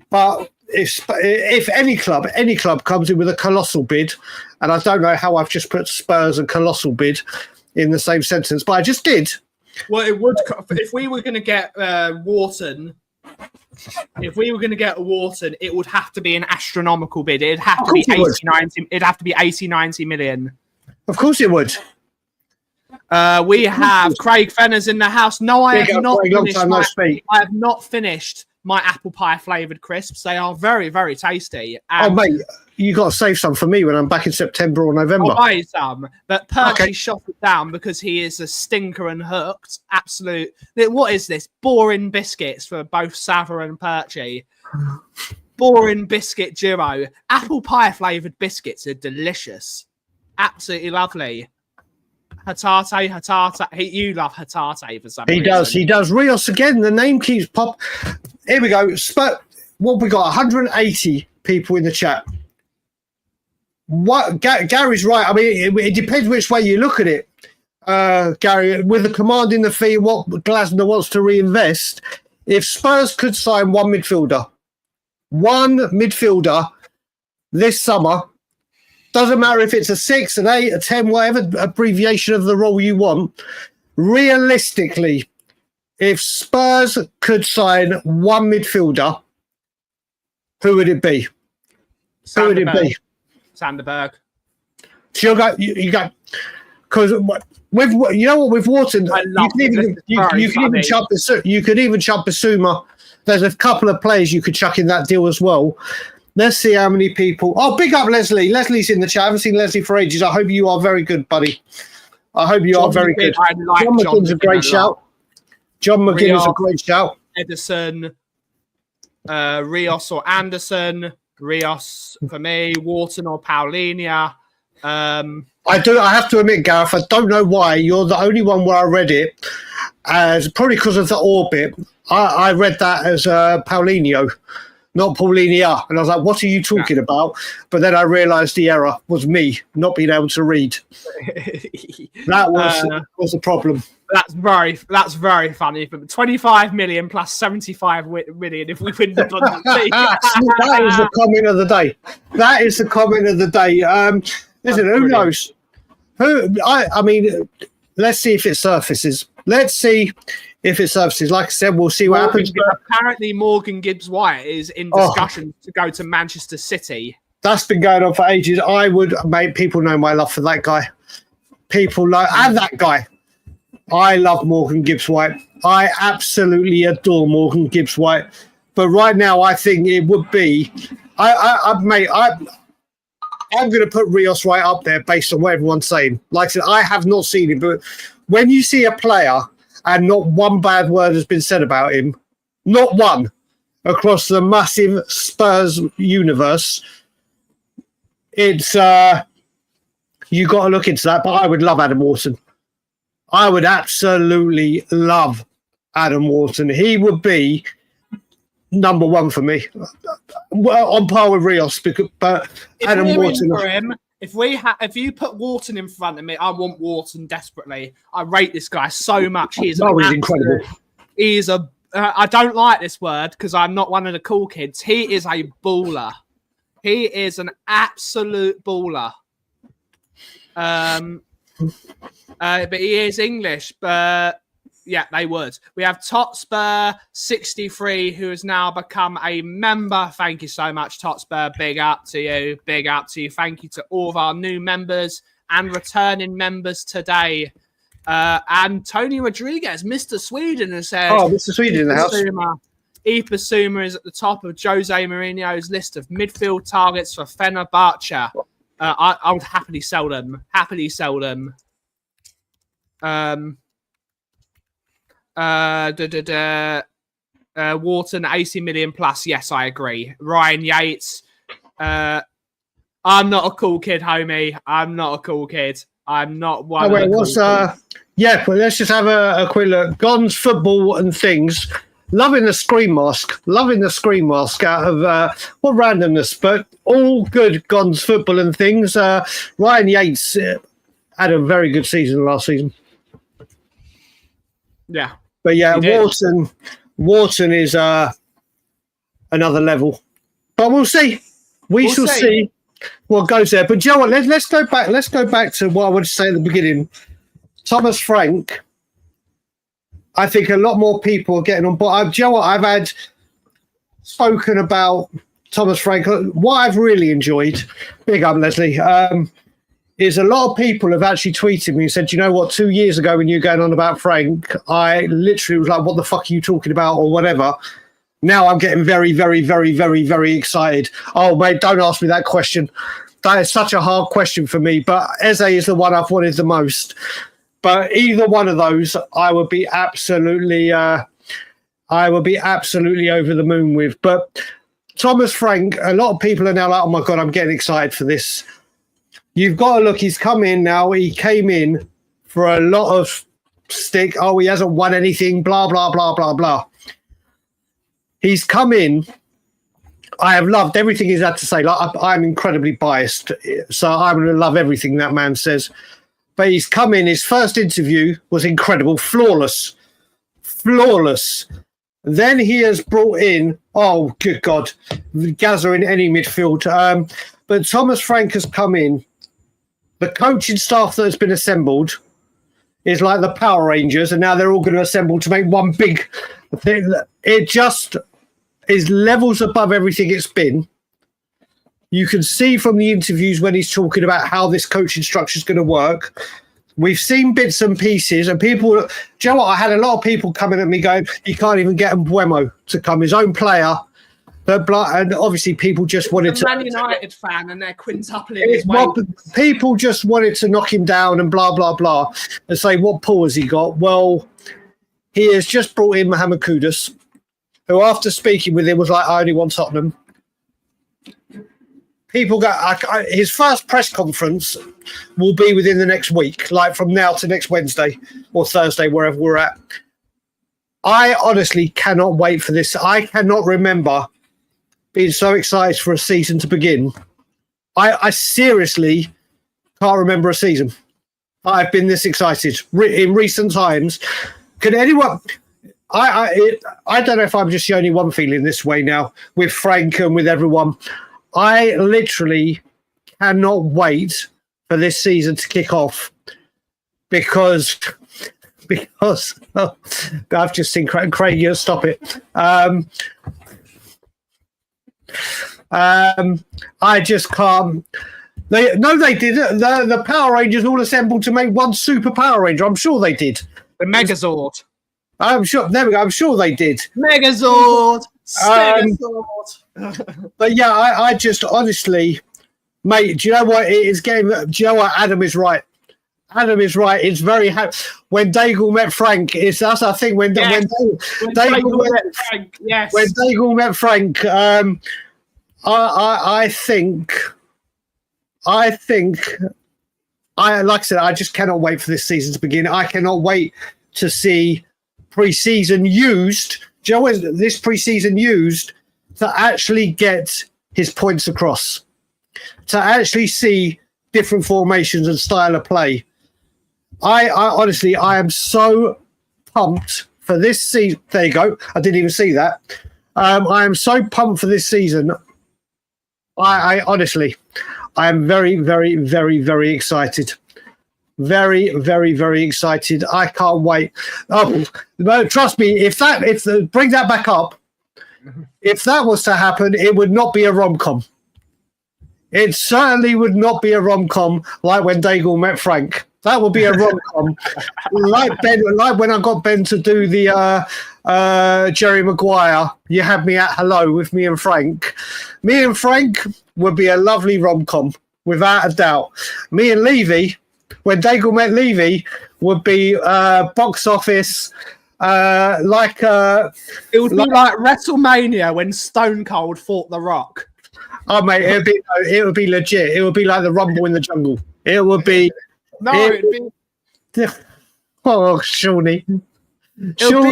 but if any club comes in with a colossal bid, and I don't know how I've just put Spurs and colossal bid in the same sentence, but I just did. Well, it would if we were going to get Wharton. If we were going to get Wharton, it would have to be an astronomical bid. It'd have to be 80-90. It'd have to be 80-90 million. Of course, it would. We have Craig Fenner's in the house. No, I have not finished. I have not finished my apple pie flavoured crisps. They are very, very tasty. And mate, you got to save some for me when I'm back in September or November. I'll buy some. But Percy shot it down because he is a stinker and hooked. Absolute. What is this? Boring biscuits for both Sava and Percy. Boring biscuit duo. Apple pie flavoured biscuits are delicious. Absolutely lovely. Hatate. You love Hatate for some reason. He does. Rios again. The name keeps pop. Here we go. What we got? 180 people in the chat. What Gary's right. I mean, it depends which way you look at it. Gary, with the command in the fee, what Glasner wants to reinvest. If Spurs could sign one midfielder this summer, doesn't matter if it's a 6, an 8, a 10, whatever abbreviation of the role you want. Realistically, if Spurs could sign one midfielder, who would it be? Who would it be? Sanderberg. So you go because with with Wharton, you could even chuck Basuma. There's a couple of players you could chuck in that deal as well. Let's see how many people. Oh, big up Leslie. Leslie's in the chat. I haven't seen Leslie for ages. I hope you are very good, buddy. I hope you are very good. John McGinn's a great shout. John McGinn is a great shout. Edison, Rios or Anderson. Rios for me. Wharton or Paulinia. I have to admit, Gareth, I don't know why. You're the only one where I read it as probably because of the orbit. I read that as Paulinho, not Paulinia. And I was like, what are you talking about? But then I realised the error was me not being able to read. That was a problem. That's very funny. But 25 million plus 75 million if we win the Bundesliga. That is the comment of the day. That is the comment of the day. Listen, who knows? I mean, let's see if it surfaces. Let's see if it surfaces. Like I said, we'll see what happens. Apparently, Morgan Gibbs-White is in discussion to go to Manchester City. That's been going on for ages. People know my love for that guy. And that guy. I love Morgan Gibbs-White. I absolutely adore Morgan Gibbs-White. But right now, I think it would be. I'm going to put Rios right up there based on what everyone's saying. Like I said, I have not seen him, but when you see a player and not one bad word has been said about him, not one, across the massive Spurs universe, it's you got to look into that. But I would love Adam Wharton. I would absolutely love Adam Wharton. He would be number one for me, on par with Rios. But Adam Wharton. If you put Wharton in front of me, I want Wharton desperately. I rate this guy so much. He's incredible. He's a. I don't like this word because I'm not one of the cool kids. He is a baller. He is an absolute baller. But he is English. But yeah, they would. We have Totspur 63, who has now become a member. Thank you so much, Totspur. Big up to you. Big up to you. Thank you to all of our new members and returning members today. And Tony Rodriguez, Mr. Sweden, has said... Oh, Mr. Sweden in the house. Basuma is at the top of Jose Mourinho's list of midfield targets for Fenerbahce. I would happily sell them. Wharton 80 million plus. Yes, I agree. Ryan Yates. I'm not a cool kid, homie. I'm not a cool kid. I'm not one. But let's just have a quick look. Gons, football, and things. Loving the screen mask out of what randomness, but all good. Gons, football, and things. Ryan Yates had a very good season last season. Yeah. But yeah, Wharton is another level. But we'll see. We shall see what goes there. But Joe, let's go back. Let's go back to what I wanted to say at the beginning. Thomas Frank. I think a lot more people are getting on board. Joe, I've had spoken about Thomas Frank. What I've really enjoyed, big up Leslie, is a lot of people have actually tweeted me and said, you know what, 2 years ago when you were going on about Frank, I literally was like, what the fuck are you talking about or whatever. Now I'm getting very, very, very, very, very excited. Oh, mate, don't ask me that question. That is such a hard question for me. But Eze is the one I've wanted the most. But either one of those, I would be absolutely over the moon with. But Thomas Frank, a lot of people are now like, oh my God, I'm getting excited for this. You've got to look, he's come in now. He came in for a lot of stick. Oh, he hasn't won anything, blah, blah, blah, blah, blah. He's come in. I have loved everything he's had to say. Like, I'm incredibly biased, so I'm going to love everything that man says. But he's come in. His first interview was incredible, flawless. Then he has brought in, oh, good God, Gaza in any midfield. But Thomas Frank has come in. The coaching staff that has been assembled is like the Power Rangers, and now they're all going to assemble to make one big thing. It just is levels above everything it's been. You can see from the interviews when he's talking about how this coaching structure is going to work. We've seen bits and pieces, and people, do you know what? I had a lot of people coming at me going, you can't even get Mbuemo to come, his own player. And obviously people just wanted to... Man United fan and they're quintupling his weight. People just wanted to knock him down and blah, blah, blah, and say, what pull has he got? Well, he has just brought in Mohamed Kudus, who after speaking with him was like, I only want Tottenham. People go, his first press conference will be within the next week, like from now to next Wednesday or Thursday, wherever we're at. I honestly cannot wait for this. I cannot remember being so excited for a season to begin. I seriously can't remember a season I've been this excited in recent times. Can anyone... I don't know if I'm just the only one feeling this way now with Frank and with everyone. I literally cannot wait for this season to kick off because oh, I've just seen Craig, stop it. I just can't. They did. The Power Rangers all assembled to make one Super Power Ranger. I'm sure they did. The Megazord. I'm sure. There we go. I'm sure they did. Megazord. But yeah, I just honestly, mate. Do you know what? It is getting. Do you know what? Adam is right. Adam is right. It's very happy. When Dagul met Frank, that's I think when Dagul met Frank. Yes. When Dagul met Frank, I think, like I said, I just cannot wait for this season to begin. I cannot wait to see pre-season used. Do you know what this pre-season used to actually get his points across, to actually see different formations and style of play. I honestly, I am so pumped for this season. There you go. I didn't even see that. I am so pumped for this season. I honestly, I am very, very, very, very excited. Very, very, very excited. I can't wait. Oh, trust me, bring that back up. If that was to happen, it would not be a rom-com. It certainly would not be a rom-com like when Dagul met Frank. That would be a rom-com. like when I got Ben to do the Jerry Maguire, You Had Me at Hello with me and Frank. Me and Frank would be a lovely rom-com, without a doubt. Me and Levy, when Dagul met Levy, would be box office. It would be like WrestleMania when Stone Cold fought The Rock. Oh mate, it would be legit. It would be like the Rumble in the Jungle. It would be. Oh, Shawnee. It'll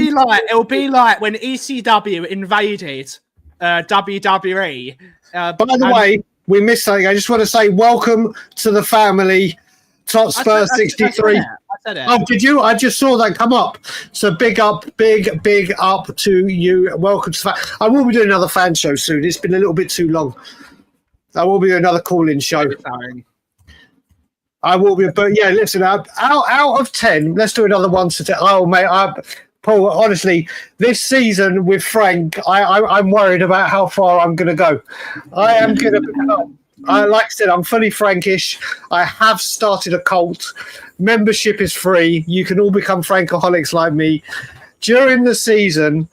be like when ECW invaded WWE. By the way, we missed something. I just want to say welcome to the family. Top Spurs 63. said it. Oh, did you? I just saw that come up. So big up to you. Welcome to I will be doing another fan show soon. It's been a little bit too long. I will be doing another call-in show. I will be, but yeah, listen, out of 10, let's do another 1 to 10. Oh, mate, Paul, honestly, this season with Frank, I'm worried about how far I'm going to go. I am going to like I said, I'm fully Frankish. I have started a cult. Membership is free. You can all become Frankaholics like me. During the season,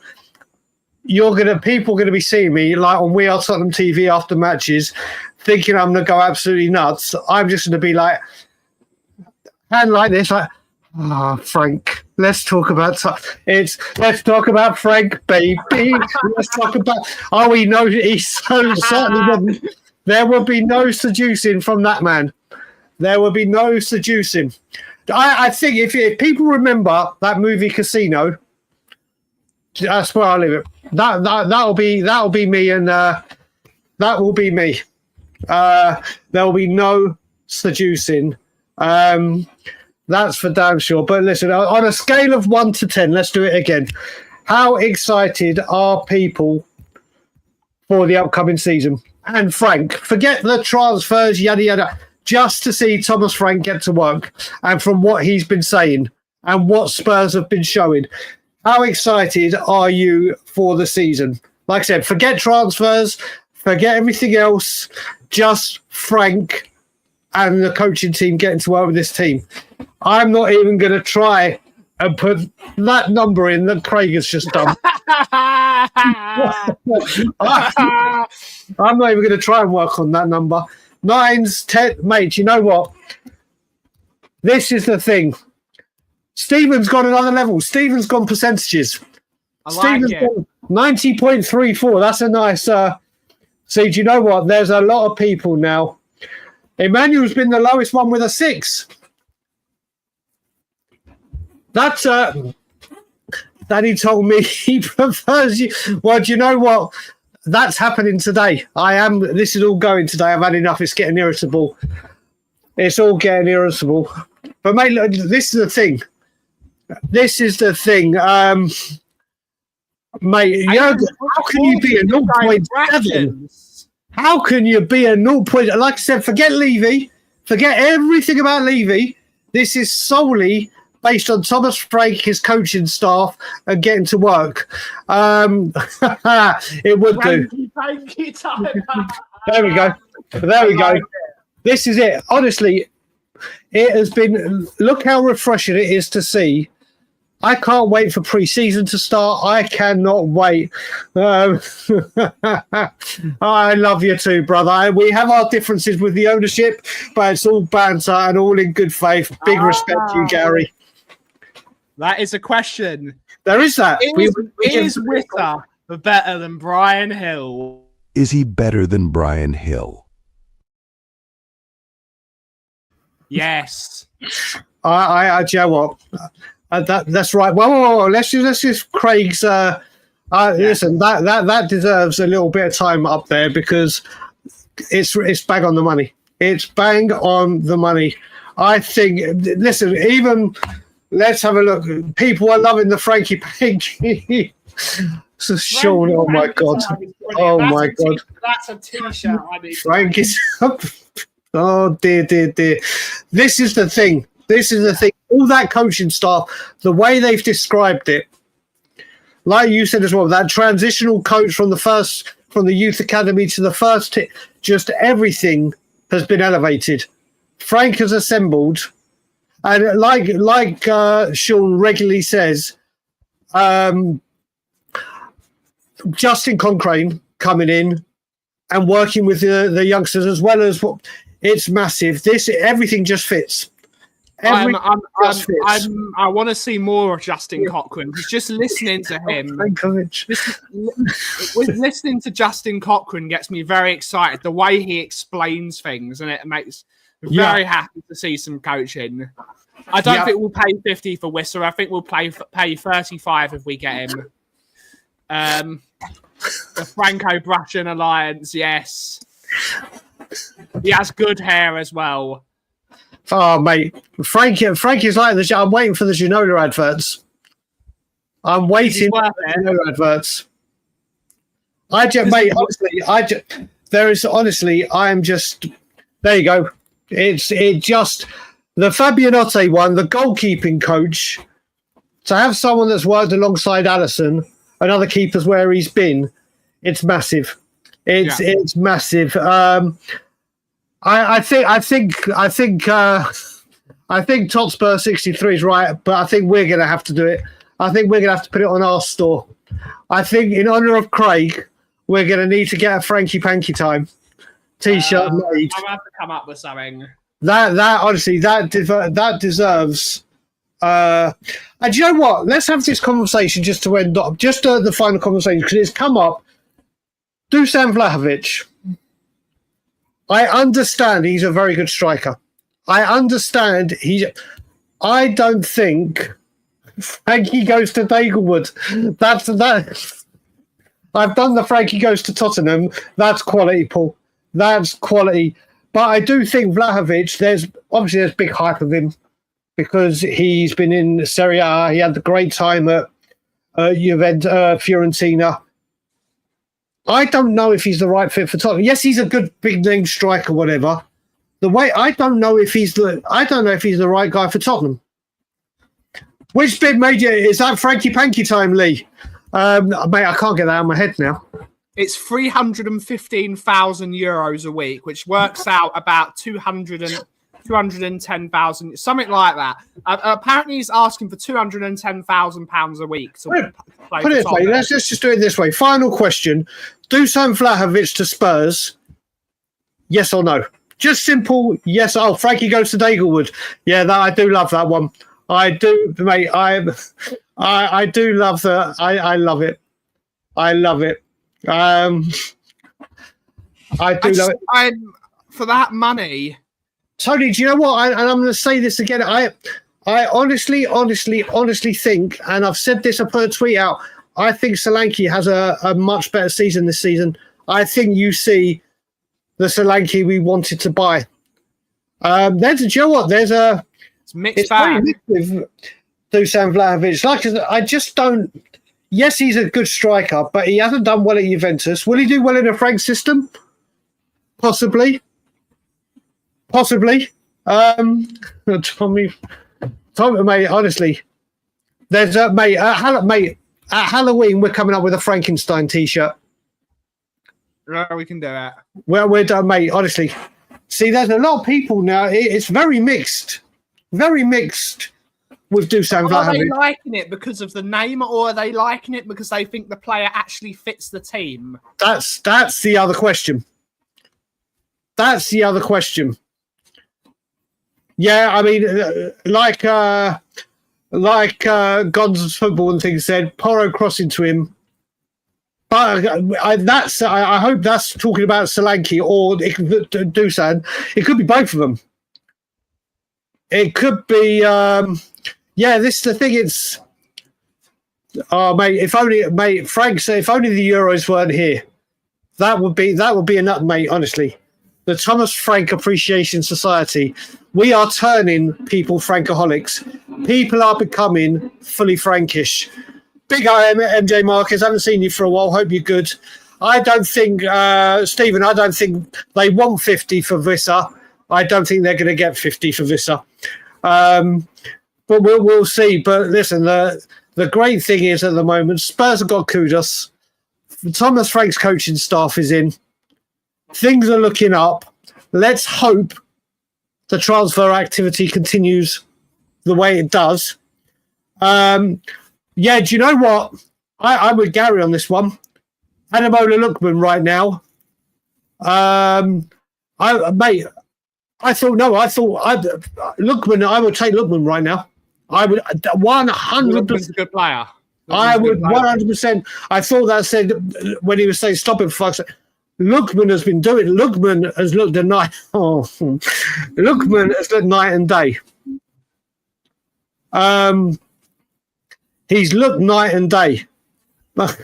people are going to be seeing me like on We Are Tottenham TV after matches, thinking I'm going to go absolutely nuts. I'm just going to be like, hand like this, like, Frank. Let's talk about Frank, baby. Let's talk about. Oh, he knows. He so certainly wouldn't. There will be no seducing from that man. There will be no seducing. I think if people remember that movie Casino, that's where I leave it. That'll be me, and that will be me. There will be no seducing. That's for damn sure. But listen, on a scale of 1 to 10, let's do it again. How excited are people for the upcoming season? And Frank, forget the transfers, yada yada, just to see Thomas Frank get to work, and from what he's been saying and what Spurs have been showing, how excited are you for the season? Like I said, forget transfers, forget everything else, just Frank and the coaching team getting to work with this team. I'm not even going to try and put that number in that Craig has just done. I'm not even going to try and work on that number. 9s, 10, mate, you know what? This is the thing. Stephen's gone another level. Stephen's gone percentages. Stephen's gone 90.34. That's a nice... See, do you know what? There's a lot of people now. Emmanuel's been the lowest one with a 6. That's Danny told me he prefers you. Well, do you know what? That's happening today. This is all going today. I've had enough. It's getting irritable. It's all getting irritable. But mate, look, this is the thing. Mate, Jurgen, how can you be a 0.7? How can you be a 0. Like I said, forget Levy. Forget everything about Levy. This is solely based on Thomas Frank, his coaching staff, and getting to work. It would do. There we go. There we go. This is it. Honestly, it has been... Look how refreshing it is to see. I can't wait for pre-season to start. I cannot wait. I love you too, brother. We have our differences with the ownership, but it's all banter and all in good faith. Big respect to you, Gary. That is a question. There is that. Is Witter better than Brian Hill? Is he better than Brian Hill? Yes. Do you know what? That's right. Well, let's just Craig's. Listen, that deserves a little bit of time up there because it's bang on the money. It's bang on the money. I think. Listen, even let's have a look. People are loving the Frankie Panky. So Sean, oh my god, oh my god, that's a t-shirt. I need. Frank is up. Oh dear. This is the thing. All that coaching staff, the way they've described it, like you said as well, that transitional coach from the youth academy to the first, just everything has been elevated. Frank has assembled, and like Sean regularly says, Justin Cochrane coming in and working with the youngsters as well as it's massive. Everything just fits. I want to see more of Justin Cochrane. Just listening to him, listening to Justin Cochrane gets me very excited. The way he explains things, and it makes me very happy to see some coaching. I don't think we'll pay 50 for Whistler. I think we'll pay 35 if we get him. The Franco-Prussian alliance, yes. He has good hair as well. Oh, mate, Frankie's like the. I'm waiting for the Ginola adverts. I'm waiting for the Ginola adverts. Mate, honestly, I am just. There you go. It just the Fabianotte one, the goalkeeping coach. To have someone that's worked alongside Alisson and other keepers where he's been, it's massive. It's massive. I think Totspur 63 is right, but I think we're going to have to do it. I think we're going to have to put it on our store. I think in honour of Craig, we're going to need to get a Frankie Panky Time T-shirt made. I'll have to come up with something. That honestly, that deserves. And you know what? Let's have this conversation just to end up, the final conversation, because it's come up. Dusan Vlahovic. I understand he's a very good striker. I understand I don't think Frankie goes to Dagulwood. That's. I've done the Frankie goes to Tottenham. That's quality, Paul. That's quality. But I do think Vlahovic, there's big hype of him because he's been in Serie A. He had a great time at Fiorentina. I don't know if he's the right fit for Tottenham. Yes, he's a good big name striker, whatever. I don't know if he's the right guy for Tottenham. Which bit major is that? Frankie Panky Time, Lee? Mate, I can't get that out of my head now. It's 315,000 euros a week, which works out about 210,000, something like that. Apparently, he's asking for £210,000 a week to play. Put it this way. Let's just do it this way. Final question: Dusan Vlahovic to Spurs? Yes or no? Just simple. Yes. Oh, Frankie goes to Dagulwood. Yeah, I do love that one. I do, mate. I do love that. I love it. I love it. I do love it. For that money. Tony, do you know what? And I'm going to say this again. I honestly think, and I've said this, I put a tweet out, I think Solanke has a much better season this season. I think you see the Solanke we wanted to buy. Do you know what? It's mixed bag. Very mixed with Dusan Vlahovic. I just don't. Yes, he's a good striker, but he hasn't done well at Juventus. Will he do well in a Frank system? Possibly. Tommy, mate, honestly, there's mate, at Halloween we're coming up with a Frankenstein T-shirt. No, we can do that. Well, we're done, mate. Honestly, see, there's a lot of people now. It's very mixed with Dusan Vlahovic. Are they liking it because of the name, or are they liking it because they think the player actually fits the team? That's the other question. Yeah, I mean, like Gonz's football and things said, Porro crossing to him. But I hope that's talking about Solanke or Dusan. It could be both of them. It could be, this is the thing. It's, mate, Frank said, if only the Euros weren't here, that would be a nut, mate, honestly. The Thomas Frank Appreciation Society. We are turning people Frankaholics. People are becoming fully Frankish. Big eye, MJ Marcus. Haven't seen you for a while. Hope you're good. I don't think, Stephen, I don't think they want 50 for Vissa. I don't think they're going to get 50 for Vissa. But we'll see. But listen, the great thing is at the moment, Spurs have got Kudus. Thomas Frank's coaching staff is in. Things are looking up. Let's hope the transfer activity continues the way it does. Do you know what? I'm with Gary on this one. Ademola Lookman right now. Lookman. I would take Lookman right now. I would 100%. Lookman's a good player. I would 100%. I thought that said when he was saying stop it for fuck's sake. Lookman has been doing. Lookman has looked at night. Lookman has looked night and day. He's looked night and day. But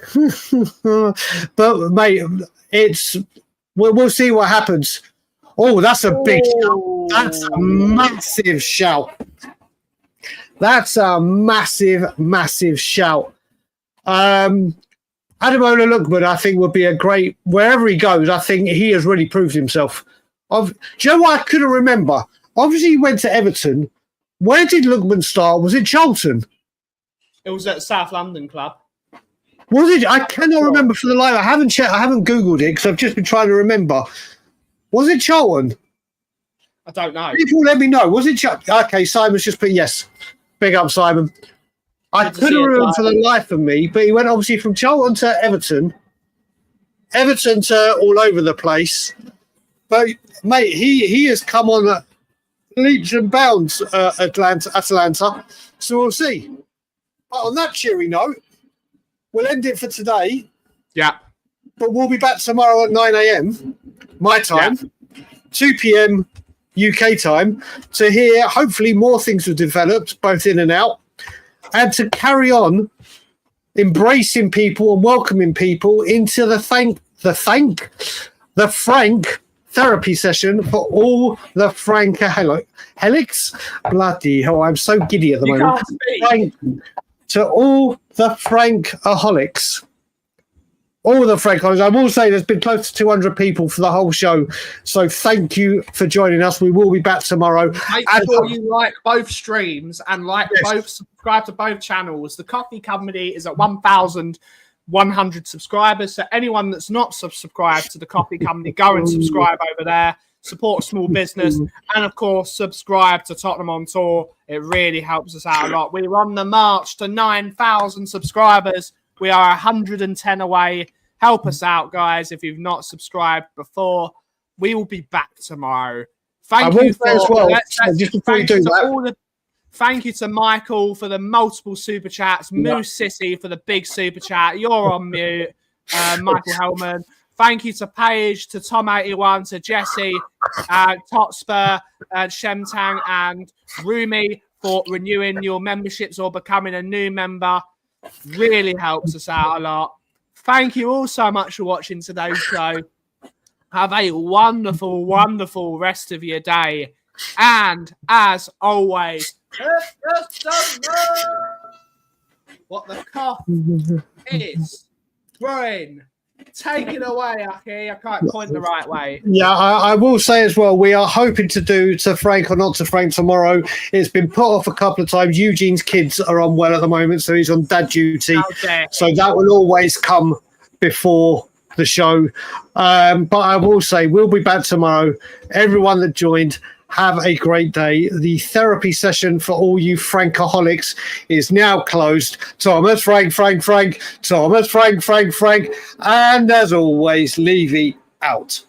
mate, we'll see what happens. Oh, that's a big. That's a massive shout. That's a massive, massive shout. Ademola Lookman, I think, would be a great, wherever he goes, I think he has really proved himself. Do you know what I couldn't remember? Obviously, he went to Everton. Where did Lookman start? Was it Charlton? It was at South London club. Was it? I cannot remember for the life. I haven't checked. I haven't Googled it because I've just been trying to remember. Was it Charlton? I don't know. People let me know. Was it Charlton? Okay, Simon's just put yes. Big up, Simon. I couldn't remember for the life of me, but he went obviously from Charlton to Everton to all over the place. But mate, he has come on leaps and bounds Atalanta. So we'll see. But on that cheery note, we'll end it for today. Yeah. But we'll be back tomorrow at 9 a.m. my time, 2 p.m. UK time, to hear hopefully more things have developed, both in and out, and to carry on embracing people and welcoming people into the Frank therapy session for all the Frankaholics. Bloody hell, I'm so giddy at the moment. To all the Frankaholics. All the Frankaholics. I will say there's been close to 200 people for the whole show. So thank you for joining us. We will be back tomorrow. Make sure you like both streams and subscribe to both channels. The Coffee Company is at 1,100 subscribers. So anyone that's not subscribed to the Coffee Company, go and subscribe over there. Support small business. And, of course, subscribe to Tottenham on Tour. It really helps us out a lot. We're on the march to 9,000 subscribers. We are 110 away. Help us out, guys, if you've not subscribed before. We will be back tomorrow. Thank you to Michael for the multiple super chats. Moose Sissy for the big super chat. You're on mute, Michael Hellman. Thank you to Paige, to Tom81, to Jesse, Hotspur, Shemtang, and Rumi for renewing your memberships or becoming a new member. Really helps us out a lot. Thank you all so much for watching today's show. Have a wonderful, wonderful rest of your day. And as always, what the cough is throwing. Take it away, Aki. I can't point the right way. Yeah, I will say as well, we are hoping to do To Frank or Not To Frank tomorrow. It's been put off a couple of times. Eugene's kids are unwell at the moment, so he's on dad duty. So that will always come before the show. But I will say, we'll be back tomorrow. Everyone that joined, have a great day. The therapy session for all you Frankaholics is now closed. Thomas, Frank. Thomas, Frank. And as always, Levy out.